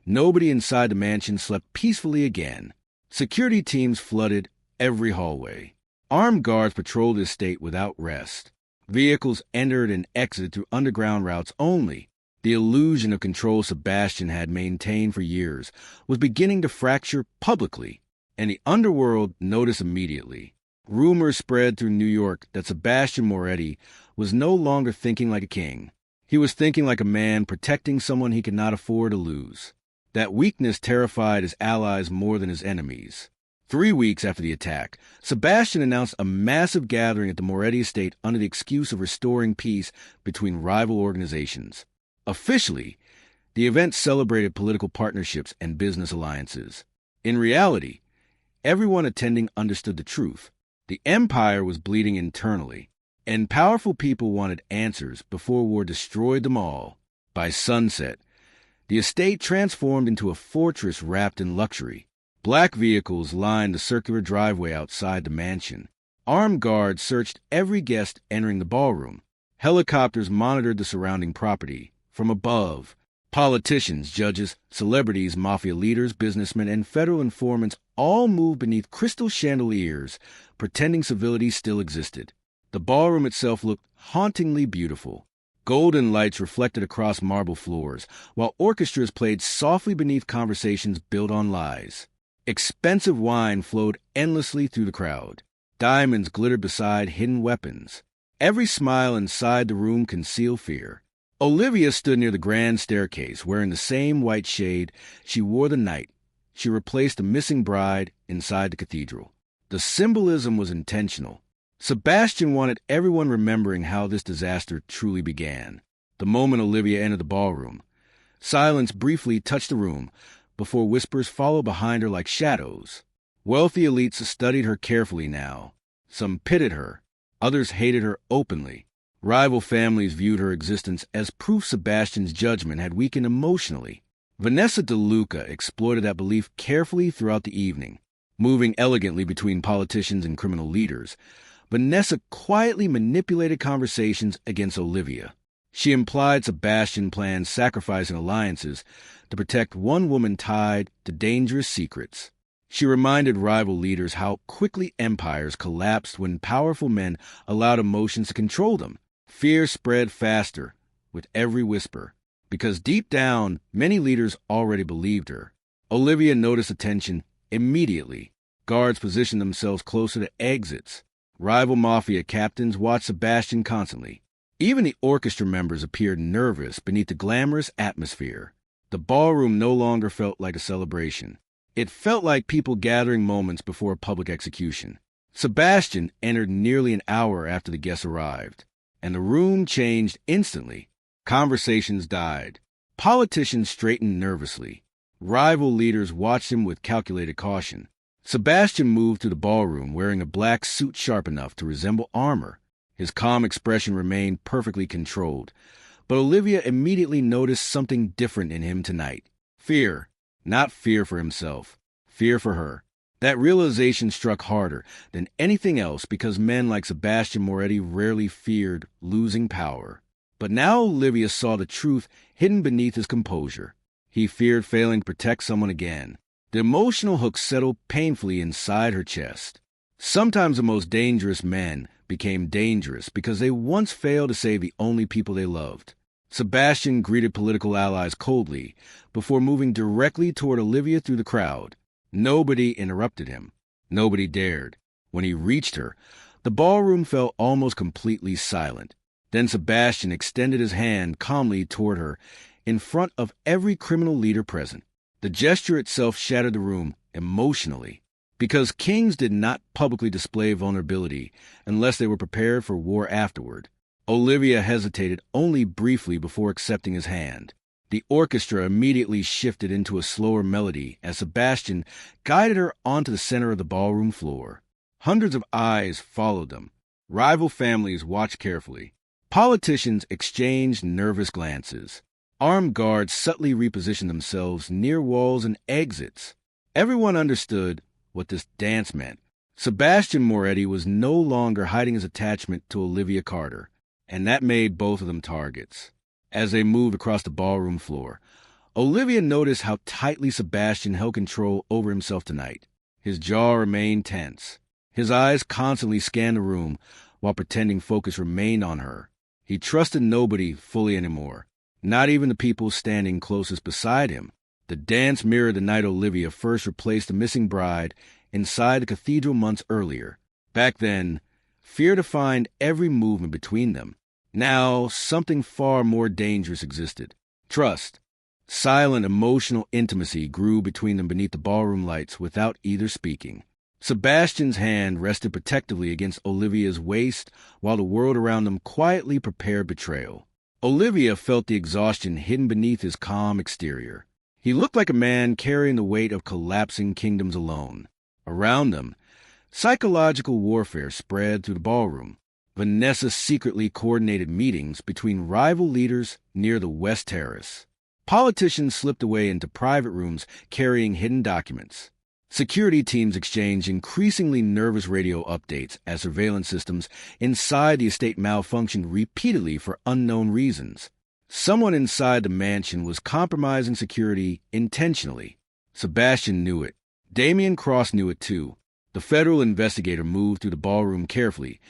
nobody inside the mansion slept peacefully again. Security teams flooded every hallway. Armed guards patrolled the estate without rest. Vehicles entered and exited through underground routes only. The illusion of control Sebastian had maintained for years was beginning to fracture publicly, and the underworld noticed immediately. Rumors spread through New York that Sebastian Moretti was no longer thinking like a king. He was thinking like a man protecting someone he could not afford to lose. That weakness terrified his allies more than his enemies. 3 weeks after the attack, Sebastian announced a massive gathering at the Moretti estate under the excuse of restoring peace between rival organizations. Officially, the event celebrated political partnerships and business alliances. In reality, everyone attending understood the truth. The empire was bleeding internally, and powerful people wanted answers before war destroyed them all. By sunset, the estate transformed into a fortress wrapped in luxury. Black vehicles lined the circular driveway outside the mansion. Armed guards searched every guest entering the ballroom. Helicopters monitored the surrounding property. From above, politicians, judges, celebrities, mafia leaders, businessmen, and federal informants all moved beneath crystal chandeliers, pretending civility still existed. The ballroom itself looked hauntingly beautiful. Golden lights reflected across marble floors, while orchestras played softly beneath conversations built on lies. Expensive wine flowed endlessly through the crowd. Diamonds glittered beside hidden weapons. Every smile inside the room concealed fear. Olivia stood near the grand staircase, wearing the same white shade she wore the night she replaced the missing bride inside the cathedral. The symbolism was intentional. Sebastian wanted everyone remembering how this disaster truly began. The moment Olivia entered the ballroom, silence briefly touched the room, before whispers followed behind her like shadows. Wealthy elites studied her carefully now. Some pitied her, others hated her openly. Rival families viewed her existence as proof Sebastian's judgment had weakened emotionally. Vanessa DeLuca exploited that belief carefully throughout the evening. Moving elegantly between politicians and criminal leaders, Vanessa quietly manipulated conversations against Olivia. She implied Sebastian planned sacrificing alliances to protect one woman tied to dangerous secrets. She reminded rival leaders how quickly empires collapsed when powerful men allowed emotions to control them. Fear spread faster with every whisper, because deep down, many leaders already believed her. Olivia noticed attention immediately. Guards positioned themselves closer to exits. Rival mafia captains watched Sebastian constantly. Even the orchestra members appeared nervous beneath the glamorous atmosphere. The ballroom no longer felt like a celebration. It felt like people gathering moments before a public execution. Sebastian entered nearly an hour after the guests arrived, and the room changed instantly. Conversations died. Politicians straightened nervously. Rival leaders watched him with calculated caution. Sebastian moved through the ballroom wearing a black suit sharp enough to resemble armor. His calm expression remained perfectly controlled, but Olivia immediately noticed something different in him tonight. Fear. Not fear for himself. Fear for her. That realization struck harder than anything else because men like Sebastian Moretti rarely feared losing power. But now Olivia saw the truth hidden beneath his composure. He feared failing to protect someone again. The emotional hook settled painfully inside her chest. Sometimes the most dangerous men became dangerous because they once failed to save the only people they loved. Sebastian greeted political allies coldly before moving directly toward Olivia through the crowd. Nobody interrupted him. Nobody dared. When he reached her, the ballroom fell almost completely silent. Then Sebastian extended his hand calmly toward her in front of every criminal leader present. The gesture itself shattered the room emotionally, because kings did not publicly display vulnerability unless they were prepared for war afterward. Olivia hesitated only briefly before accepting his hand. The orchestra immediately shifted into a slower melody as Sebastian guided her onto the center of the ballroom floor. Hundreds of eyes followed them. Rival families watched carefully. Politicians exchanged nervous glances. Armed guards subtly repositioned themselves near walls and exits. Everyone understood what this dance meant. Sebastian Moretti was no longer hiding his attachment to Olivia Carter, and that made both of them targets. As they moved across the ballroom floor, Olivia noticed how tightly Sebastian held control over himself tonight. His jaw remained tense. His eyes constantly scanned the room while pretending focus remained on her. He trusted nobody fully anymore, not even the people standing closest beside him. The dance mirrored the night Olivia first replaced the missing bride inside the cathedral months earlier. Back then, fear defined every movement between them. Now, something far more dangerous existed. Trust. Silent, emotional intimacy grew between them beneath the ballroom lights without either speaking. Sebastian's hand rested protectively against Olivia's waist while the world around them quietly prepared betrayal. Olivia felt the exhaustion hidden beneath his calm exterior. He looked like a man carrying the weight of collapsing kingdoms alone. Around them, psychological warfare spread through the ballroom. Vanessa secretly coordinated meetings between rival leaders near the West Terrace. Politicians slipped away into private rooms carrying hidden documents. Security teams exchanged increasingly nervous radio updates as surveillance systems inside the estate malfunctioned repeatedly for unknown reasons. Someone inside the mansion was compromising security intentionally. Sebastian knew it. Damian Cross knew it too. The federal investigator moved through the ballroom carefully,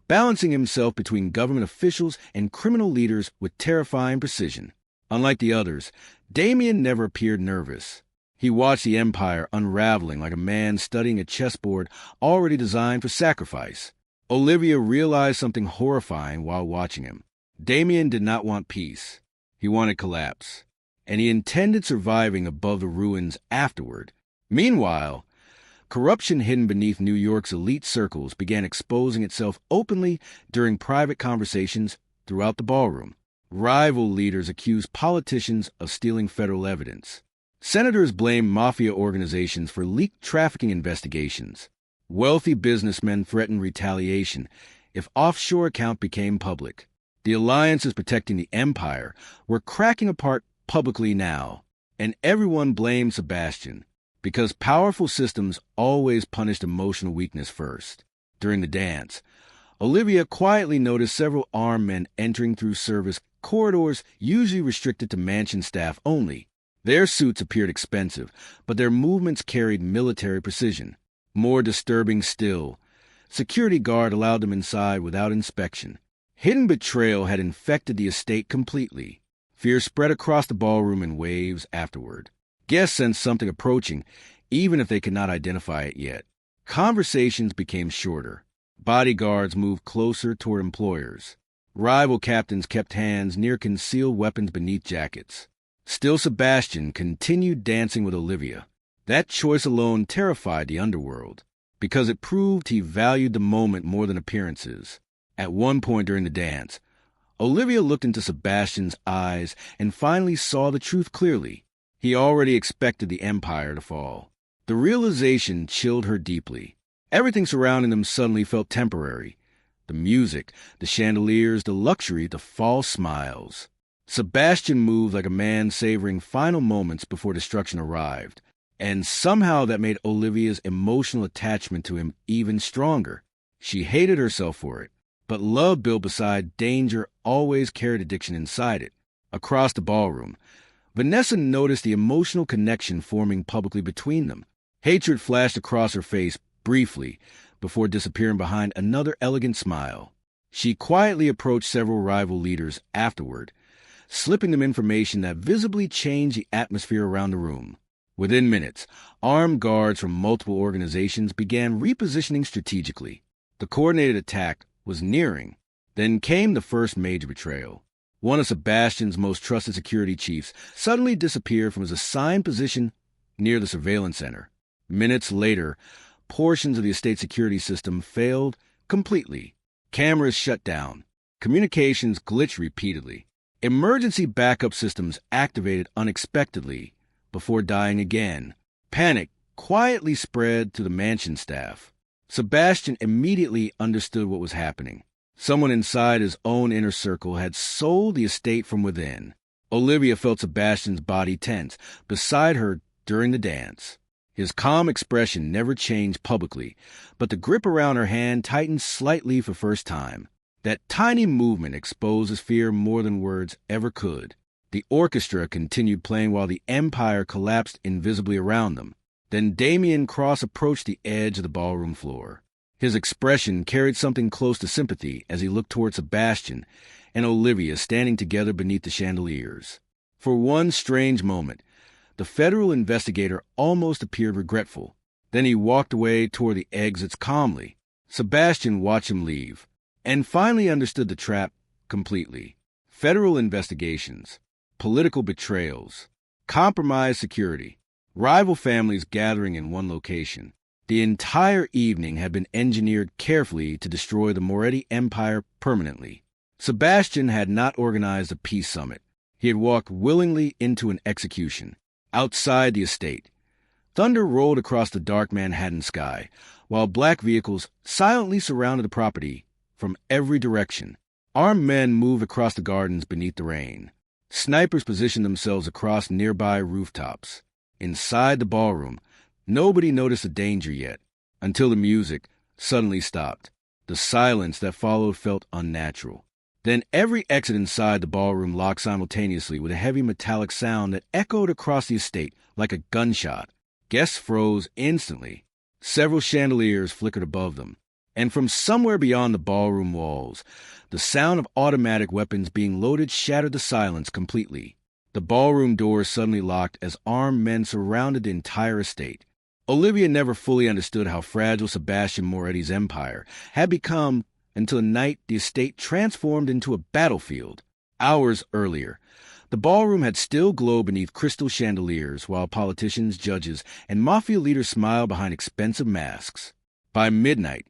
balancing himself between government officials and criminal leaders with terrifying precision. Unlike the others, Damian never appeared nervous. He watched the empire unraveling like a man studying a chessboard already designed for sacrifice. Olivia realized something horrifying while watching him. Damian did not want peace. He wanted collapse, and he intended surviving above the ruins afterward. Meanwhile, corruption hidden beneath New York's elite circles began exposing itself openly during private conversations throughout the ballroom. Rival leaders accused politicians of stealing federal evidence. Senators blamed Mafia organizations for leaked trafficking investigations. Wealthy businessmen threatened retaliation if offshore accounts became public. The alliances protecting the empire were cracking apart publicly now, and everyone blamed Sebastian, because powerful systems always punished emotional weakness first. During the dance, Olivia quietly noticed several armed men entering through service corridors usually restricted to mansion staff only. Their suits appeared expensive, but their movements carried military precision. More disturbing still, security guard allowed them inside without inspection. Hidden betrayal had infected the estate completely. Fear spread across the ballroom in waves afterward. Guests sensed something approaching, even if they could not identify it yet. Conversations became shorter. Bodyguards moved closer toward employers. Rival captains kept hands near concealed weapons beneath jackets. Still, Sebastian continued dancing with Olivia. That choice alone terrified the underworld, because it proved he valued the moment more than appearances. At one point during the dance, Olivia looked into Sebastian's eyes and finally saw the truth clearly. He already expected the empire to fall. The realization chilled her deeply. Everything surrounding them suddenly felt temporary. The music, the chandeliers, the luxury, the false smiles. Sebastian moved like a man savoring final moments before destruction arrived, and somehow that made Olivia's emotional attachment to him even stronger. She hated herself for it, but love built beside danger always carried addiction inside it. Across the ballroom, Vanessa noticed the emotional connection forming publicly between them. Hatred flashed across her face briefly before disappearing behind another elegant smile. She quietly approached several rival leaders afterward, slipping them information that visibly changed the atmosphere around the room. Within minutes, armed guards from multiple organizations began repositioning strategically. The coordinated attack was nearing. Then came the first major betrayal. One of Sebastian's most trusted security chiefs suddenly disappeared from his assigned position near the surveillance center. Minutes later, portions of the estate security system failed completely. Cameras shut down. Communications glitched repeatedly. Emergency backup systems activated unexpectedly before dying again. Panic quietly spread to the mansion staff. Sebastian immediately understood what was happening. Someone inside his own inner circle had sold the estate from within. Olivia felt Sebastian's body tense beside her during the dance. His calm expression never changed publicly, but the grip around her hand tightened slightly for the first time. That tiny movement exposed his fear more than words ever could. The orchestra continued playing while the empire collapsed invisibly around them. Then Damien Cross approached the edge of the ballroom floor. His expression carried something close to sympathy as he looked toward Sebastian and Olivia standing together beneath the chandeliers. For one strange moment, the federal investigator almost appeared regretful. Then he walked away toward the exits calmly. Sebastian watched him leave, and finally understood the trap completely. Federal investigations, political betrayals, compromised security, rival families gathering in one location. The entire evening had been engineered carefully to destroy the Moretti Empire permanently. Sebastian had not organized a peace summit. He had walked willingly into an execution. Outside the estate, thunder rolled across the dark Manhattan sky, while black vehicles silently surrounded the property from every direction. Armed men moved across the gardens beneath the rain. Snipers positioned themselves across nearby rooftops. Inside the ballroom, nobody noticed the danger yet, until the music suddenly stopped. The silence that followed felt unnatural. Then every exit inside the ballroom locked simultaneously with a heavy metallic sound that echoed across the estate like a gunshot. Guests froze instantly. Several chandeliers flickered above them, and from somewhere beyond the ballroom walls, the sound of automatic weapons being loaded shattered the silence completely. The ballroom doors suddenly locked as armed men surrounded the entire estate. Olivia never fully understood how fragile Sebastian Moretti's empire had become until the night the estate transformed into a battlefield. Hours earlier, the ballroom had still glowed beneath crystal chandeliers while politicians, judges, and mafia leaders smiled behind expensive masks. By midnight,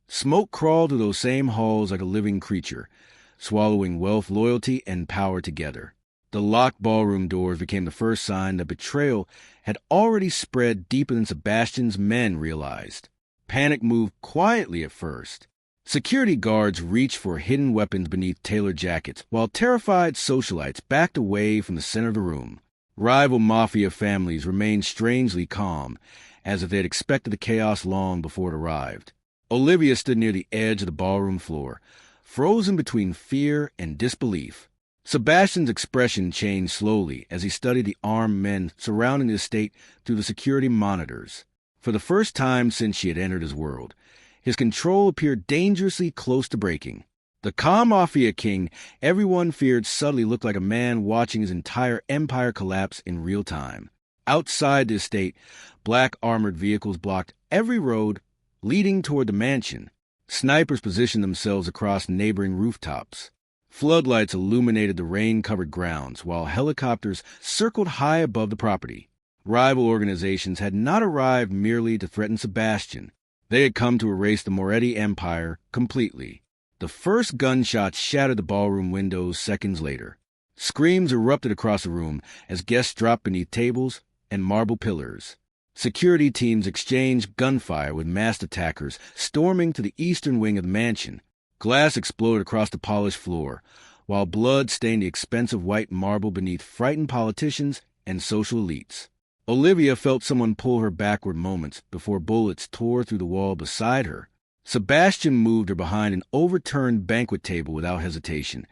smoke crawled through those same halls like a living creature, swallowing wealth, loyalty, and power together. The locked ballroom doors became the first sign that betrayal had already spread deeper than Sebastian's men realized. Panic moved quietly at first. Security guards reached for hidden weapons beneath tailored jackets, while terrified socialites backed away from the center of the room. Rival mafia families remained strangely calm, as if they had expected the chaos long before it arrived. Olivia stood near the edge of the ballroom floor, frozen between fear and disbelief. Sebastian's expression changed slowly as he studied the armed men surrounding the estate through the security monitors. For the first time since she had entered his world, his control appeared dangerously close to breaking. The calm Mafia king everyone feared suddenly looked like a man watching his entire empire collapse in real time. Outside the estate, black armored vehicles blocked every road leading toward the mansion. Snipers positioned themselves across neighboring rooftops. Floodlights illuminated the rain-covered grounds, while helicopters circled high above the property. Rival organizations had not arrived merely to threaten Sebastian. They had come to erase the Moretti Empire completely. The first gunshots shattered the ballroom windows seconds later. Screams erupted across the room as guests dropped beneath tables and marble pillars. Security teams exchanged gunfire with masked attackers storming to the eastern wing of the mansion. Glass exploded across the polished floor, while blood stained the expensive white marble beneath frightened politicians and social elites. Olivia felt someone pull her backward moments before bullets tore through the wall beside her. Sebastian moved her behind an overturned banquet table without hesitation,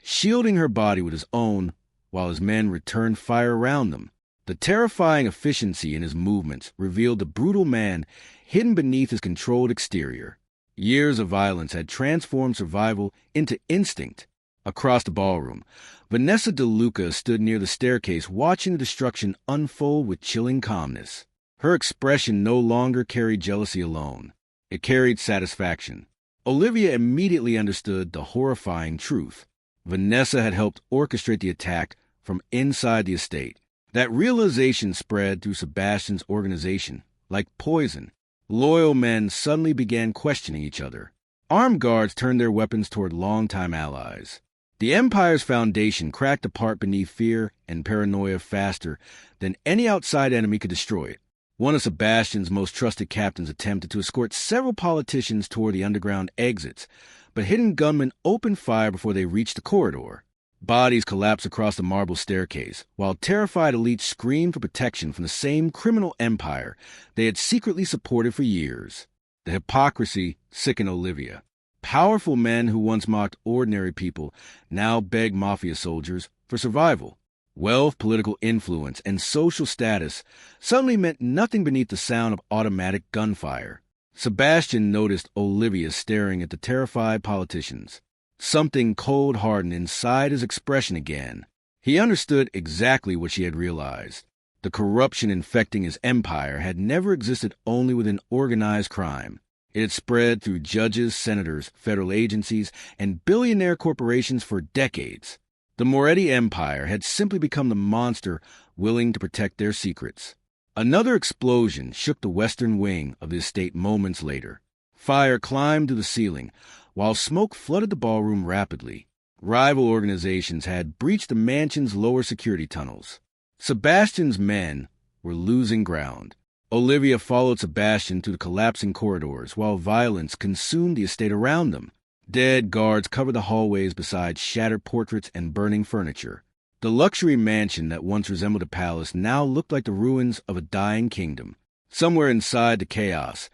shielding her body with his own while his men returned fire around them. The terrifying efficiency in his movements revealed the brutal man hidden beneath his controlled exterior. Years of violence had transformed survival into instinct. Across the ballroom, Vanessa DeLuca stood near the staircase watching the destruction unfold with chilling calmness. Her expression no longer carried jealousy alone. It carried satisfaction. Olivia immediately understood the horrifying truth. Vanessa had helped orchestrate the attack from inside the estate. That realization spread through Sebastian's organization like poison. Loyal men suddenly began questioning each other. Armed guards turned their weapons toward longtime allies. The Empire's foundation cracked apart beneath fear and paranoia faster than any outside enemy could destroy it. One of Sebastian's most trusted captains attempted to escort several politicians toward the underground exits, but hidden gunmen opened fire before they reached the corridor. Bodies collapsed across the marble staircase, while terrified elites screamed for protection from the same criminal empire they had secretly supported for years. The hypocrisy sickened Olivia. Powerful men who once mocked ordinary people now begged Mafia soldiers for survival. Wealth, political influence, and social status suddenly meant nothing beneath the sound of automatic gunfire. Sebastian noticed Olivia staring at the terrified politicians. Something cold hardened inside his expression again. He understood exactly what she had realized. The corruption infecting his empire had never existed only within organized crime. It had spread through judges, senators, federal agencies, and billionaire corporations for decades. The Moretti Empire had simply become the monster willing to protect their secrets. Another explosion shook the western wing of the estate moments later. Fire climbed to the ceiling, while smoke flooded the ballroom rapidly. Rival organizations had breached the mansion's lower security tunnels. Sebastian's men were losing ground. Olivia followed Sebastian to the collapsing corridors, while violence consumed the estate around them. Dead guards covered the hallways beside shattered portraits and burning furniture. The luxury mansion that once resembled a palace now looked like the ruins of a dying kingdom. Somewhere inside the chaos,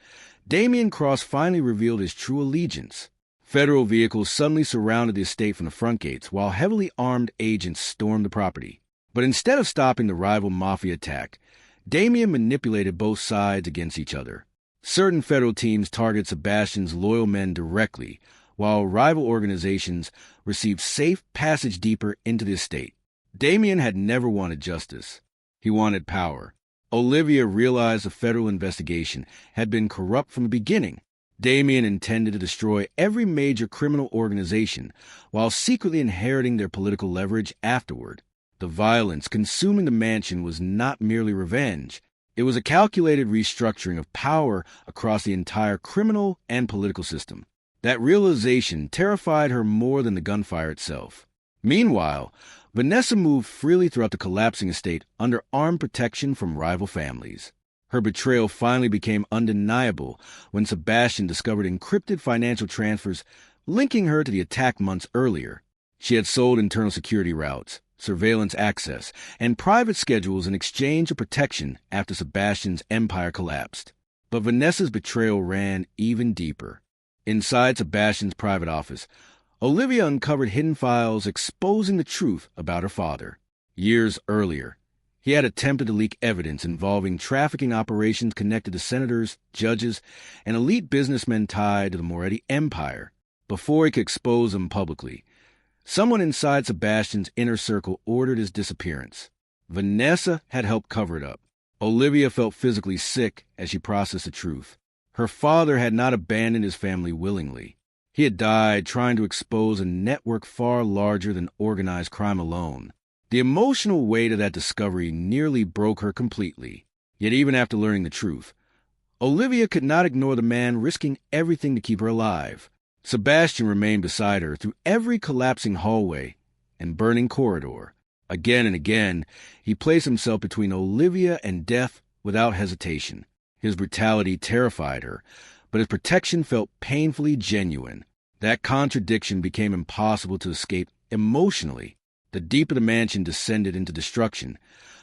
Damian Cross finally revealed his true allegiance. Federal vehicles suddenly surrounded the estate from the front gates, while heavily armed agents stormed the property. But instead of stopping the rival Mafia attack, Damian manipulated both sides against each other. Certain federal teams targeted Sebastian's loyal men directly, while rival organizations received safe passage deeper into the estate. Damian had never wanted justice. He wanted power. Olivia realized the federal investigation had been corrupt from the beginning. Damian intended to destroy every major criminal organization while secretly inheriting their political leverage afterward. The violence consuming the mansion was not merely revenge. It was a calculated restructuring of power across the entire criminal and political system. That realization terrified her more than the gunfire itself. Meanwhile, Vanessa moved freely throughout the collapsing estate under armed protection from rival families. Her betrayal finally became undeniable when Sebastian discovered encrypted financial transfers linking her to the attack months earlier. She had sold internal security routes, surveillance access, and private schedules in exchange of protection after Sebastian's empire collapsed. But Vanessa's betrayal ran even deeper. Inside Sebastian's private office, Olivia uncovered hidden files exposing the truth about her father. Years earlier, he had attempted to leak evidence involving trafficking operations connected to senators, judges, and elite businessmen tied to the Moretti Empire. Before he could expose them publicly, someone inside Sebastian's inner circle ordered his disappearance. Vanessa had helped cover it up. Olivia felt physically sick as she processed the truth. Her father had not abandoned his family willingly. He had died trying to expose a network far larger than organized crime alone. The emotional weight of that discovery nearly broke her completely. Yet even after learning the truth, Olivia could not ignore the man risking everything to keep her alive. Sebastian remained beside her through every collapsing hallway and burning corridor. Again and again, he placed himself between Olivia and death without hesitation. His brutality terrified her, but his protection felt painfully genuine. That contradiction became impossible to escape emotionally. The deeper the mansion descended into destruction,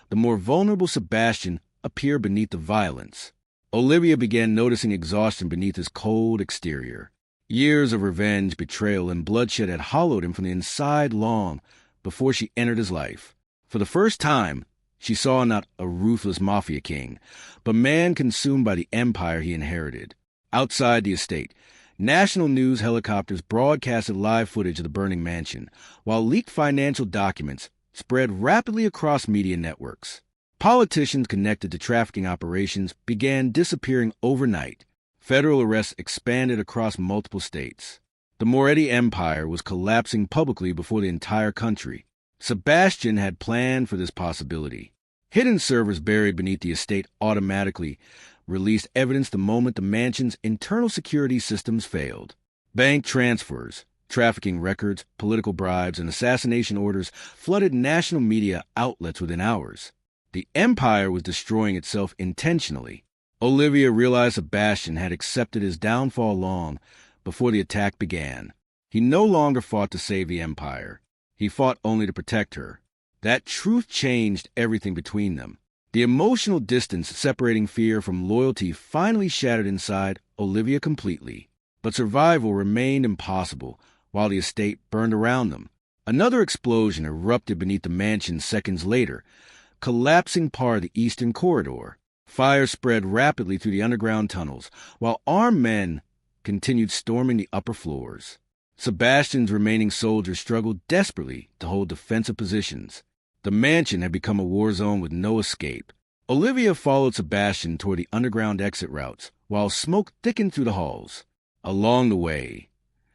the more vulnerable Sebastian appeared beneath the violence. Olivia began noticing exhaustion beneath his cold exterior. Years of revenge, betrayal, and bloodshed had hollowed him from the inside long before she entered his life. For the first time, she saw not a ruthless mafia king, but man consumed by the empire he inherited. Outside the estate, national news helicopters broadcasted live footage of the burning mansion, while leaked financial documents spread rapidly across media networks. Politicians connected to trafficking operations began disappearing overnight. Federal arrests expanded across multiple states. The Moretti Empire was collapsing publicly before the entire country. Sebastian had planned for this possibility. Hidden servers buried beneath the estate automatically released evidence the moment the mansion's internal security systems failed. Bank transfers, trafficking records, political bribes, and assassination orders flooded national media outlets within hours. The empire was destroying itself intentionally. Olivia realized Sebastian had accepted his downfall long before the attack began. He no longer fought to save the empire. He fought only to protect her. That truth changed everything between them. The emotional distance separating fear from loyalty finally shattered inside Olivia completely. But survival remained impossible while the estate burned around them. Another explosion erupted beneath the mansion seconds later, collapsing part of the eastern corridor. Fire spread rapidly through the underground tunnels, while armed men continued storming the upper floors. Sebastian's remaining soldiers struggled desperately to hold defensive positions. The mansion had become a war zone with no escape. Olivia followed Sebastian toward the underground exit routes, while smoke thickened through the halls. Along the way,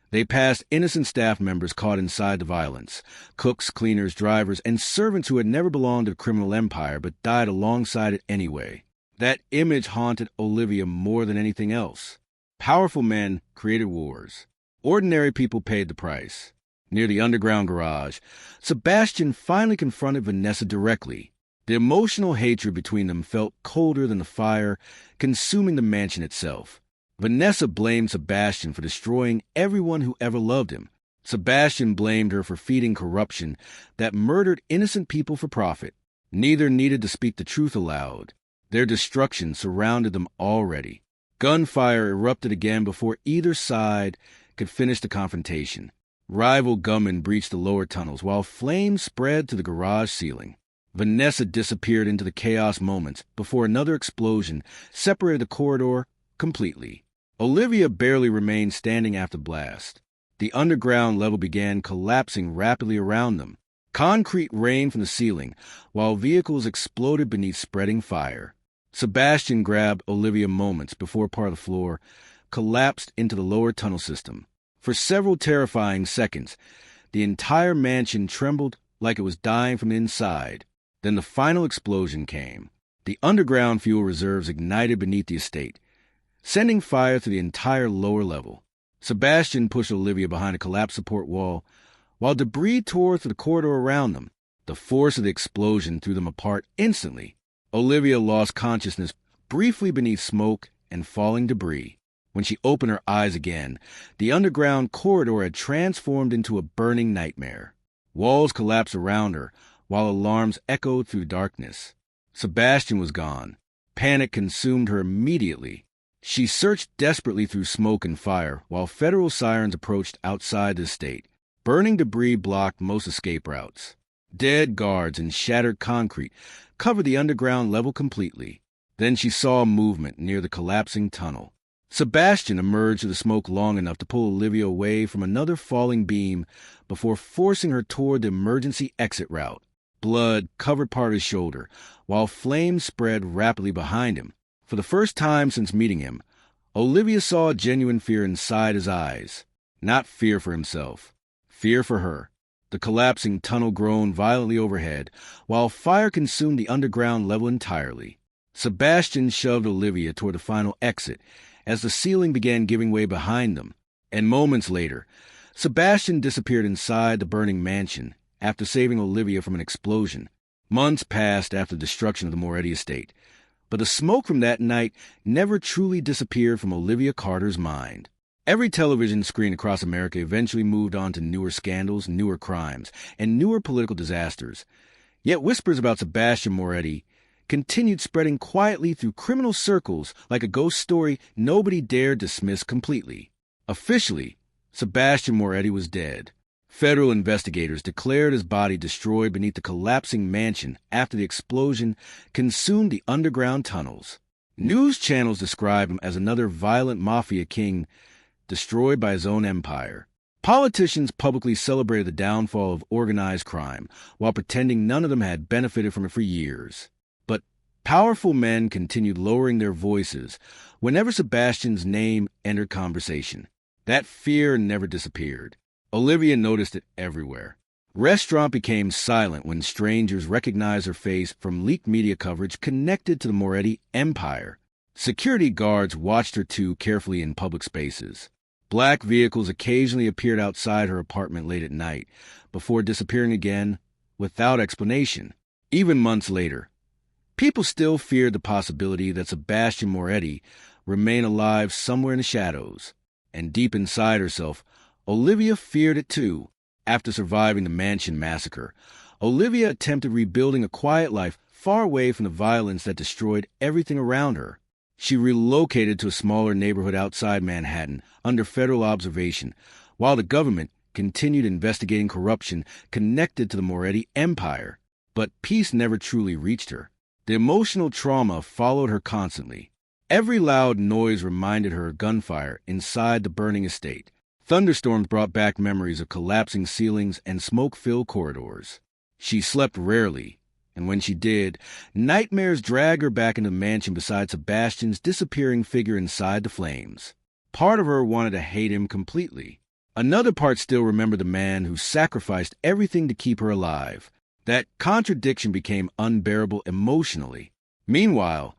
they passed innocent staff members caught inside the violence, cooks, cleaners, drivers, and servants who had never belonged to the criminal empire but died alongside it anyway. That image haunted Olivia more than anything else. Powerful men created wars. Ordinary people paid the price. Near the underground garage, Sebastian finally confronted Vanessa directly. The emotional hatred between them felt colder than the fire consuming the mansion itself. Vanessa blamed Sebastian for destroying everyone who ever loved him. Sebastian blamed her for feeding corruption that murdered innocent people for profit. Neither needed to speak the truth aloud. Their destruction surrounded them already. Gunfire erupted again before either side could finish the confrontation. Rival gunmen breached the lower tunnels, while flames spread to the garage ceiling. Vanessa disappeared into the chaos moments before another explosion separated the corridor completely. Olivia barely remained standing after the blast. The underground level began collapsing rapidly around them. Concrete rained from the ceiling, while vehicles exploded beneath spreading fire. Sebastian grabbed Olivia moments before part of the floor collapsed into the lower tunnel system. For several terrifying seconds, the entire mansion trembled like it was dying from inside. Then the final explosion came. The underground fuel reserves ignited beneath the estate, sending fire to the entire lower level. Sebastian pushed Olivia behind a collapsed support wall, while debris tore through the corridor around them. The force of the explosion threw them apart instantly. Olivia lost consciousness briefly beneath smoke and falling debris. When she opened her eyes again, the underground corridor had transformed into a burning nightmare. Walls collapsed around her, while alarms echoed through darkness. Sebastian was gone. Panic consumed her immediately. She searched desperately through smoke and fire, while federal sirens approached outside the estate. Burning debris blocked most escape routes. Dead guards and shattered concrete covered the underground level completely. Then she saw movement near the collapsing tunnel. Sebastian emerged through the smoke long enough to pull Olivia away from another falling beam before forcing her toward the emergency exit route. Blood covered part of his shoulder, while flames spread rapidly behind him. For the first time since meeting him, Olivia saw genuine fear inside his eyes. Not fear for himself, fear for her. The collapsing tunnel groaned violently overhead, while fire consumed the underground level entirely. Sebastian shoved Olivia toward the final exit as the ceiling began giving way behind them, and moments later, Sebastian disappeared inside the burning mansion after saving Olivia from an explosion. Months passed after the destruction of the Moretti estate, but the smoke from that night never truly disappeared from Olivia Carter's mind. Every television screen across America eventually moved on to newer scandals, newer crimes, and newer political disasters. Yet whispers about Sebastian Moretti continued spreading quietly through criminal circles like a ghost story nobody dared dismiss completely. Officially, Sebastian Moretti was dead. Federal investigators declared his body destroyed beneath the collapsing mansion after the explosion consumed the underground tunnels. News channels described him as another violent mafia king destroyed by his own empire. Politicians publicly celebrated the downfall of organized crime while pretending none of them had benefited from it for years. But powerful men continued lowering their voices whenever Sebastian's name entered conversation. That fear never disappeared. Olivia noticed it everywhere. Restaurant became silent when strangers recognized her face from leaked media coverage connected to the Moretti empire. Security guards watched her too carefully in public spaces. Black vehicles occasionally appeared outside her apartment late at night, before disappearing again without explanation. Even months later, people still feared the possibility that Sebastian Moretti remained alive somewhere in the shadows. And deep inside herself, Olivia feared it too. After surviving the mansion massacre, Olivia attempted rebuilding a quiet life far away from the violence that destroyed everything around her. She relocated to a smaller neighborhood outside Manhattan under federal observation, while the government continued investigating corruption connected to the Moretti empire. But peace never truly reached her. The emotional trauma followed her constantly. Every loud noise reminded her of gunfire inside the burning estate. Thunderstorms brought back memories of collapsing ceilings and smoke-filled corridors. She slept rarely, and when she did, nightmares dragged her back into the mansion beside Sebastian's disappearing figure inside the flames. Part of her wanted to hate him completely. Another part still remembered the man who sacrificed everything to keep her alive. That contradiction became unbearable emotionally. Meanwhile,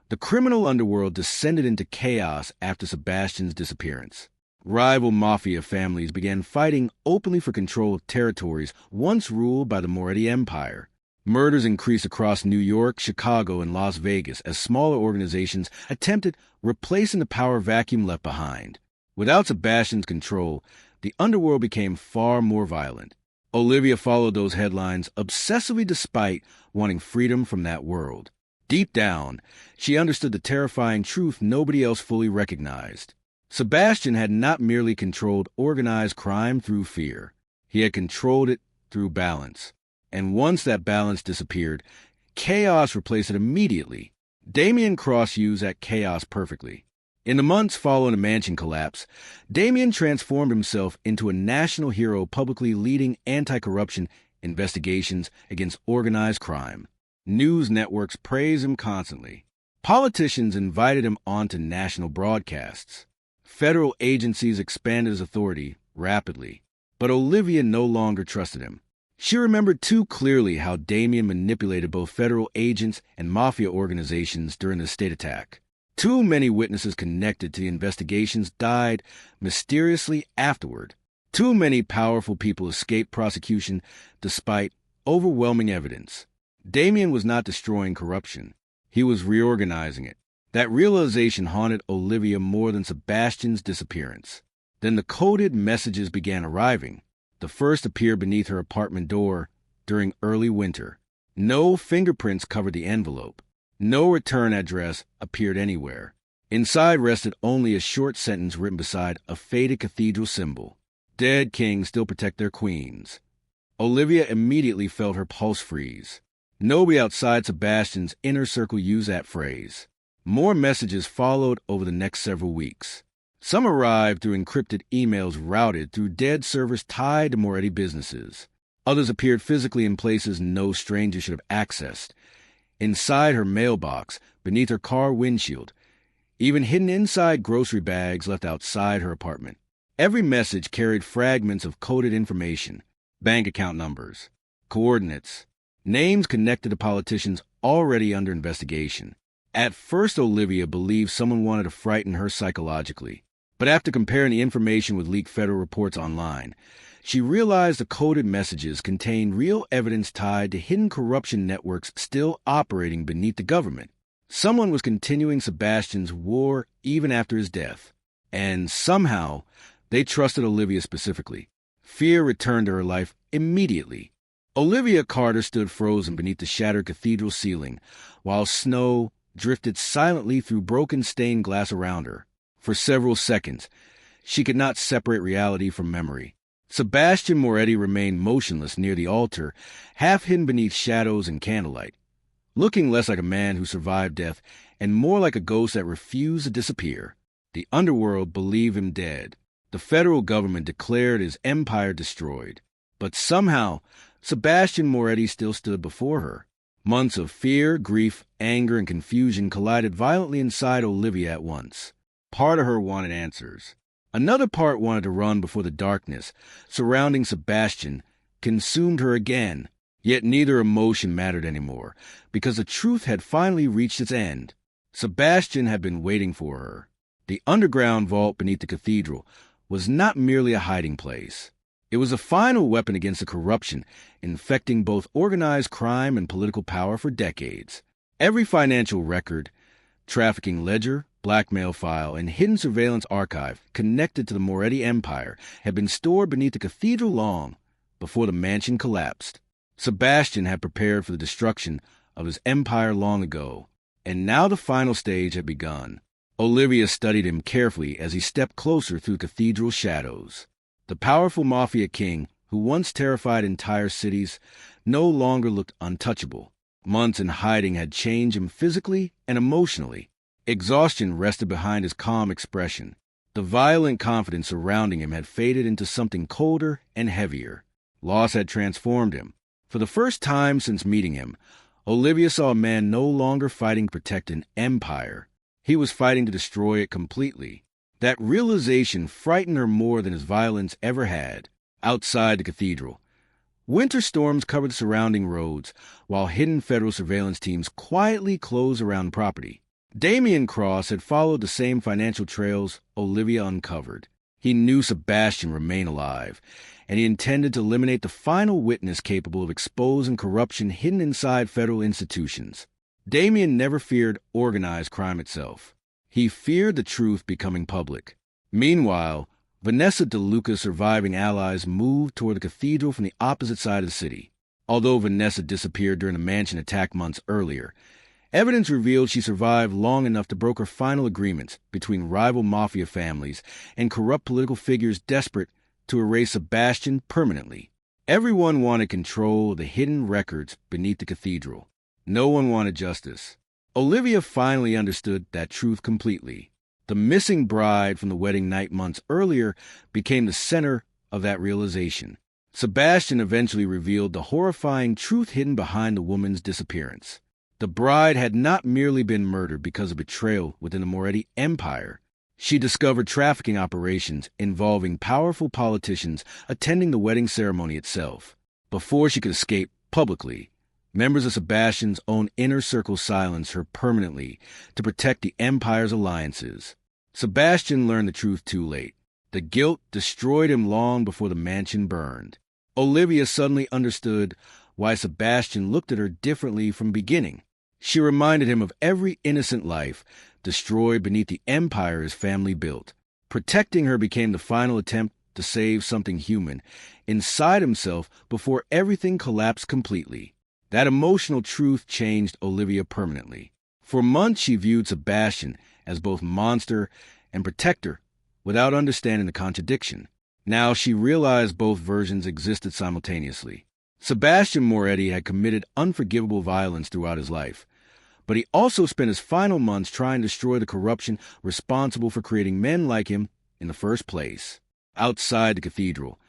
the criminal underworld descended into chaos after Sebastian's disappearance. Rival Mafia families began fighting openly for control of territories once ruled by the Moretti Empire. Murders increased across New York, Chicago, and Las Vegas as smaller organizations attempted replacing the power vacuum left behind. Without Sebastian's control, the underworld became far more violent. Olivia followed those headlines obsessively despite wanting freedom from that world. Deep down, she understood the terrifying truth nobody else fully recognized. Sebastian had not merely controlled organized crime through fear. He had controlled it through balance. And once that balance disappeared, chaos replaced it immediately. Damien Cross used that chaos perfectly. In the months following the mansion collapse, Damien transformed himself into a national hero publicly leading anti-corruption investigations against organized crime. News networks praised him constantly. Politicians invited him onto national broadcasts. Federal agencies expanded his authority rapidly, but Olivia no longer trusted him. She remembered too clearly how Damien manipulated both federal agents and mafia organizations during the state attack. Too many witnesses connected to the investigations died mysteriously afterward. Too many powerful people escaped prosecution despite overwhelming evidence. Damien was not destroying corruption. He was reorganizing it. That realization haunted Olivia more than Sebastian's disappearance. Then the coded messages began arriving. The first appeared beneath her apartment door during early winter. No fingerprints covered the envelope. No return address appeared anywhere. Inside rested only a short sentence written beside a faded cathedral symbol. Dead kings still protect their queens. Olivia immediately felt her pulse freeze. Nobody outside Sebastian's inner circle used that phrase. More messages followed over the next several weeks. Some arrived through encrypted emails routed through dead servers tied to Moretti businesses. Others appeared physically in places no stranger should have accessed. Inside her mailbox, beneath her car windshield, even hidden inside grocery bags left outside her apartment. Every message carried fragments of coded information, bank account numbers, coordinates, names connected to politicians already under investigation. At first, Olivia believed someone wanted to frighten her psychologically. But after comparing the information with leaked federal reports online, she realized the coded messages contained real evidence tied to hidden corruption networks still operating beneath the government. Someone was continuing Sebastian's war even after his death. And somehow, they trusted Olivia specifically. Fear returned to her life immediately. Olivia Carter stood frozen beneath the shattered cathedral ceiling, while snow drifted silently through broken stained glass around her. For several seconds, she could not separate reality from memory. Sebastian Moretti remained motionless near the altar, half hidden beneath shadows and candlelight, looking less like a man who survived death and more like a ghost that refused to disappear. The underworld believed him dead. The federal government declared his empire destroyed. But somehow, Sebastian Moretti still stood before her. Months of fear, grief, anger, and confusion collided violently inside Olivia at once. Part of her wanted answers. Another part wanted to run before the darkness surrounding Sebastian consumed her again, yet neither emotion mattered anymore, because the truth had finally reached its end. Sebastian had been waiting for her. The underground vault beneath the cathedral was not merely a hiding place. It was a final weapon against the corruption infecting both organized crime and political power for decades. Every financial record, trafficking ledger, blackmail file, and hidden surveillance archive connected to the Moretti Empire had been stored beneath the cathedral long before the mansion collapsed. Sebastian had prepared for the destruction of his empire long ago, and now the final stage had begun. Olivia studied him carefully as he stepped closer through cathedral shadows. The powerful Mafia king, who once terrified entire cities, no longer looked untouchable. Months in hiding had changed him physically and emotionally. Exhaustion rested behind his calm expression. The violent confidence surrounding him had faded into something colder and heavier. Loss had transformed him. For the first time since meeting him, Olivia saw a man no longer fighting to protect an empire. He was fighting to destroy it completely. That realization frightened her more than his violence ever had. Outside the cathedral, winter storms covered the surrounding roads, while hidden federal surveillance teams quietly closed around the property. Damian Cross had followed the same financial trails Olivia uncovered. He knew Sebastian remained alive, and he intended to eliminate the final witness capable of exposing corruption hidden inside federal institutions. Damian never feared organized crime itself. He feared the truth becoming public. Meanwhile, Vanessa DeLuca's surviving allies moved toward the cathedral from the opposite side of the city. Although Vanessa disappeared during the mansion attack months earlier, evidence revealed she survived long enough to broker final agreements between rival mafia families and corrupt political figures desperate to erase Sebastian permanently. Everyone wanted control of the hidden records beneath the cathedral. No one wanted justice. Olivia finally understood that truth completely. The missing bride from the wedding night months earlier became the center of that realization. Sebastian eventually revealed the horrifying truth hidden behind the woman's disappearance. The bride had not merely been murdered because of betrayal within the Moretti Empire. She discovered trafficking operations involving powerful politicians attending the wedding ceremony itself. Before she could escape publicly, members of Sebastian's own inner circle silenced her permanently to protect the Empire's alliances. Sebastian learned the truth too late. The guilt destroyed him long before the mansion burned. Olivia suddenly understood why Sebastian looked at her differently from the beginning. She reminded him of every innocent life destroyed beneath the empire his family built. Protecting her became the final attempt to save something human inside himself before everything collapsed completely. That emotional truth changed Olivia permanently. For months she viewed Sebastian as both monster and protector without understanding the contradiction. Now she realized both versions existed simultaneously. Sebastian Moretti had committed unforgivable violence throughout his life, but he also spent his final months trying to destroy the corruption responsible for creating men like him in the first place. Outside the cathedral,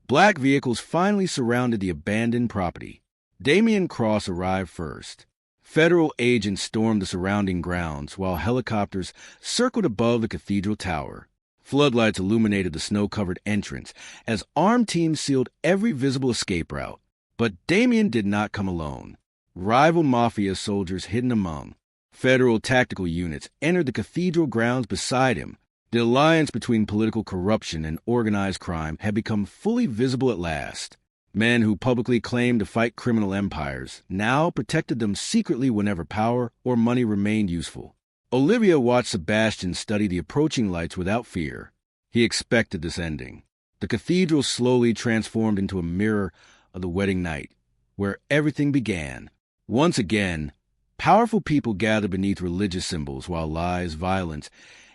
black vehicles finally surrounded the abandoned property. Damian Cross arrived first. Federal agents stormed the surrounding grounds while helicopters circled above the cathedral tower. Floodlights illuminated the snow-covered entrance as armed teams sealed every visible escape route. But Damian did not come alone. Rival mafia soldiers hidden among federal tactical units entered the cathedral grounds beside him. The alliance between political corruption and organized crime had become fully visible at last. Men who publicly claimed to fight criminal empires now protected them secretly whenever power or money remained useful. Olivia watched Sebastian study the approaching lights without fear. He expected this ending. The cathedral slowly transformed into a mirror of the wedding night, where everything began. Once again, powerful people gathered beneath religious symbols while lies, violence,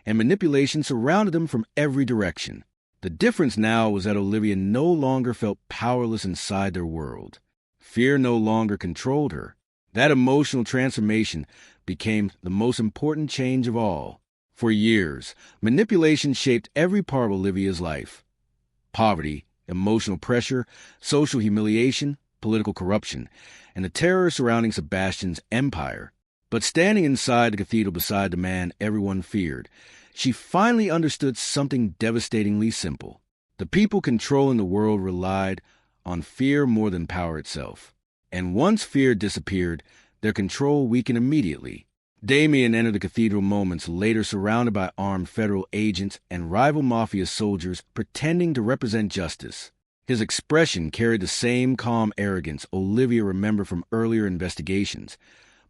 and manipulation surrounded them from every direction. The difference now was that Olivia no longer felt powerless inside their world. Fear no longer controlled her. That emotional transformation became the most important change of all. For years, manipulation shaped every part of Olivia's life. Poverty, emotional pressure, social humiliation, political corruption, and the terror surrounding Sebastian's empire. But standing inside the cathedral beside the man everyone feared, she finally understood something devastatingly simple. The people controlling the world relied on fear more than power itself. And once fear disappeared, their control weakened immediately. Damien entered the cathedral moments later surrounded by armed federal agents and rival Mafia soldiers pretending to represent justice. His expression carried the same calm arrogance Olivia remembered from earlier investigations,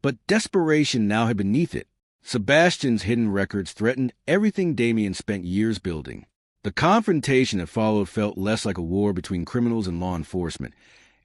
but desperation now had beneath it. Sebastian's hidden records threatened everything Damien spent years building. The confrontation that followed felt less like a war between criminals and law enforcement,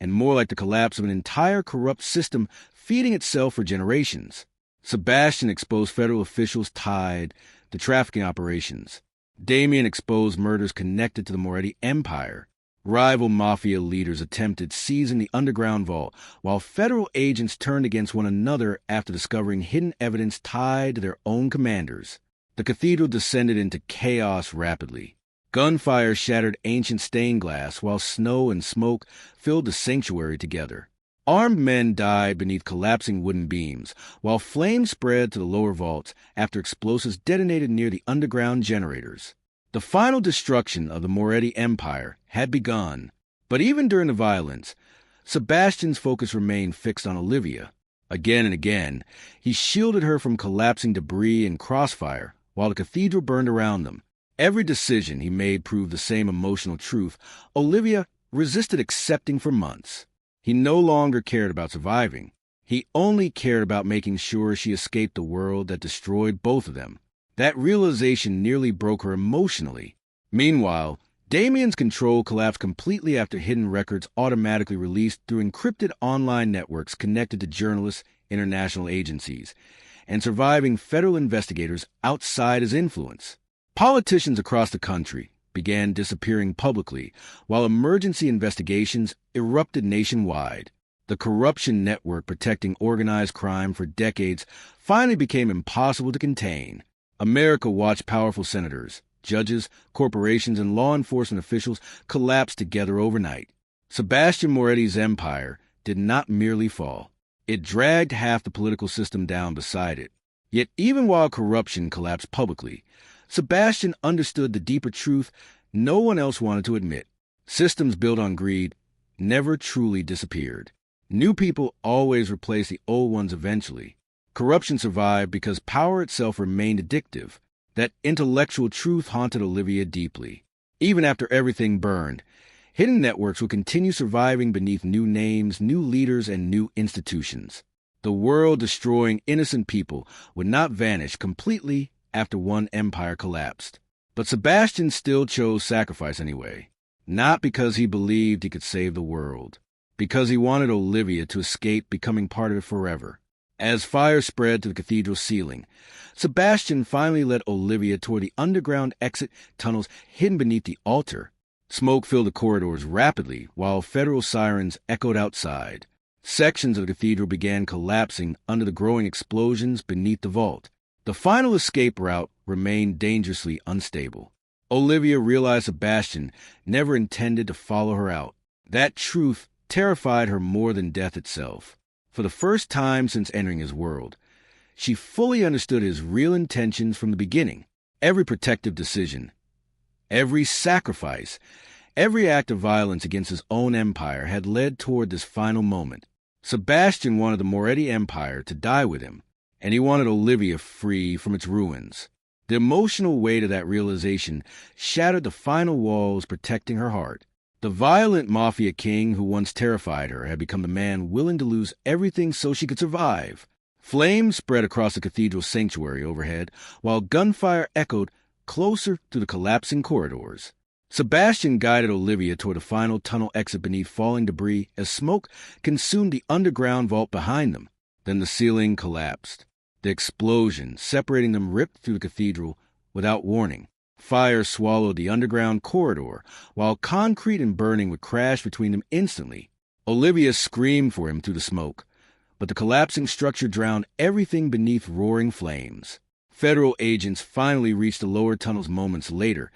and more like the collapse of an entire corrupt system feeding itself for generations. Sebastian exposed federal officials tied to trafficking operations. Damien exposed murders connected to the Moretti Empire. Rival Mafia leaders attempted seizing the underground vault, while federal agents turned against one another after discovering hidden evidence tied to their own commanders. The cathedral descended into chaos rapidly. Gunfire shattered ancient stained glass, while snow and smoke filled the sanctuary together. Armed men died beneath collapsing wooden beams, while flames spread to the lower vaults after explosives detonated near the underground generators. The final destruction of the Moretti Empire had begun, but even during the violence, Sebastian's focus remained fixed on Olivia. Again and again, he shielded her from collapsing debris and crossfire while the cathedral burned around them. Every decision he made proved the same emotional truth Olivia resisted accepting for months. He no longer cared about surviving. He only cared about making sure she escaped the world that destroyed both of them. That realization nearly broke her emotionally. Meanwhile, Damien's control collapsed completely after hidden records automatically released through encrypted online networks connected to journalists, international agencies, and surviving federal investigators outside his influence. Politicians across the country began disappearing publicly, while emergency investigations erupted nationwide. The corruption network protecting organized crime for decades finally became impossible to contain. America watched powerful senators, judges, corporations, and law enforcement officials collapse together overnight. Sebastian Moretti's empire did not merely fall. It dragged half the political system down beside it. Yet even while corruption collapsed publicly, Sebastian understood the deeper truth no one else wanted to admit. Systems built on greed never truly disappeared. New people always replaced the old ones eventually. Corruption survived because power itself remained addictive. That intellectual truth haunted Olivia deeply. Even after everything burned, hidden networks would continue surviving beneath new names, new leaders, and new institutions. The world destroying innocent people would not vanish completely after one empire collapsed. But Sebastian still chose sacrifice anyway, not because he believed he could save the world, because he wanted Olivia to escape becoming part of it forever. As fire spread to the cathedral ceiling, Sebastian finally led Olivia toward the underground exit tunnels hidden beneath the altar. Smoke filled the corridors rapidly, while federal sirens echoed outside. Sections of the cathedral began collapsing under the growing explosions beneath the vault. The final escape route remained dangerously unstable. Olivia realized Sebastian never intended to follow her out. That truth terrified her more than death itself. For the first time since entering his world, she fully understood his real intentions from the beginning. Every protective decision, every sacrifice, every act of violence against his own empire had led toward this final moment. Sebastian wanted the Moretti Empire to die with him, and he wanted Olivia free from its ruins. The emotional weight of that realization shattered the final walls protecting her heart. The violent Mafia king who once terrified her had become the man willing to lose everything so she could survive. Flames spread across the cathedral sanctuary overhead, while gunfire echoed closer to the collapsing corridors. Sebastian guided Olivia toward a final tunnel exit beneath falling debris as smoke consumed the underground vault behind them. Then the ceiling collapsed. The explosion separating them ripped through the cathedral without warning. Fire swallowed the underground corridor, while concrete and burning would crash between them instantly. Olivia screamed for him through the smoke, but the collapsing structure drowned everything beneath roaring flames. Federal agents finally reached the lower tunnels moments later,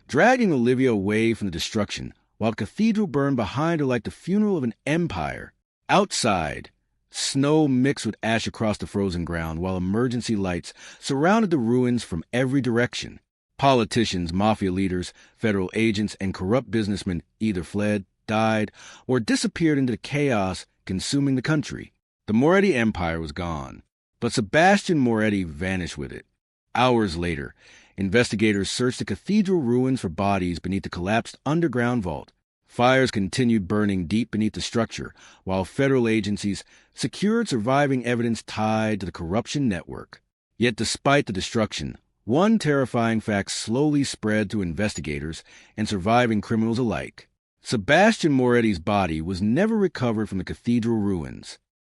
dragging Olivia away from the destruction, while the cathedral burned behind her like the funeral of an empire. Outside, Snow mixed with ash across the frozen ground, while emergency lights surrounded the ruins from every direction. Politicians, mafia leaders, federal agents, and corrupt businessmen either fled, died, or disappeared into the chaos consuming the country. The Moretti Empire was gone, but Sebastian Moretti vanished with it. Hours later, investigators searched the cathedral ruins for bodies beneath the collapsed underground vault. Fires continued burning deep beneath the structure, while federal agencies secured surviving evidence tied to the corruption network. Yet despite the destruction, one terrifying fact slowly spread to investigators and surviving criminals alike. Sebastian Moretti's body was never recovered from the cathedral ruins.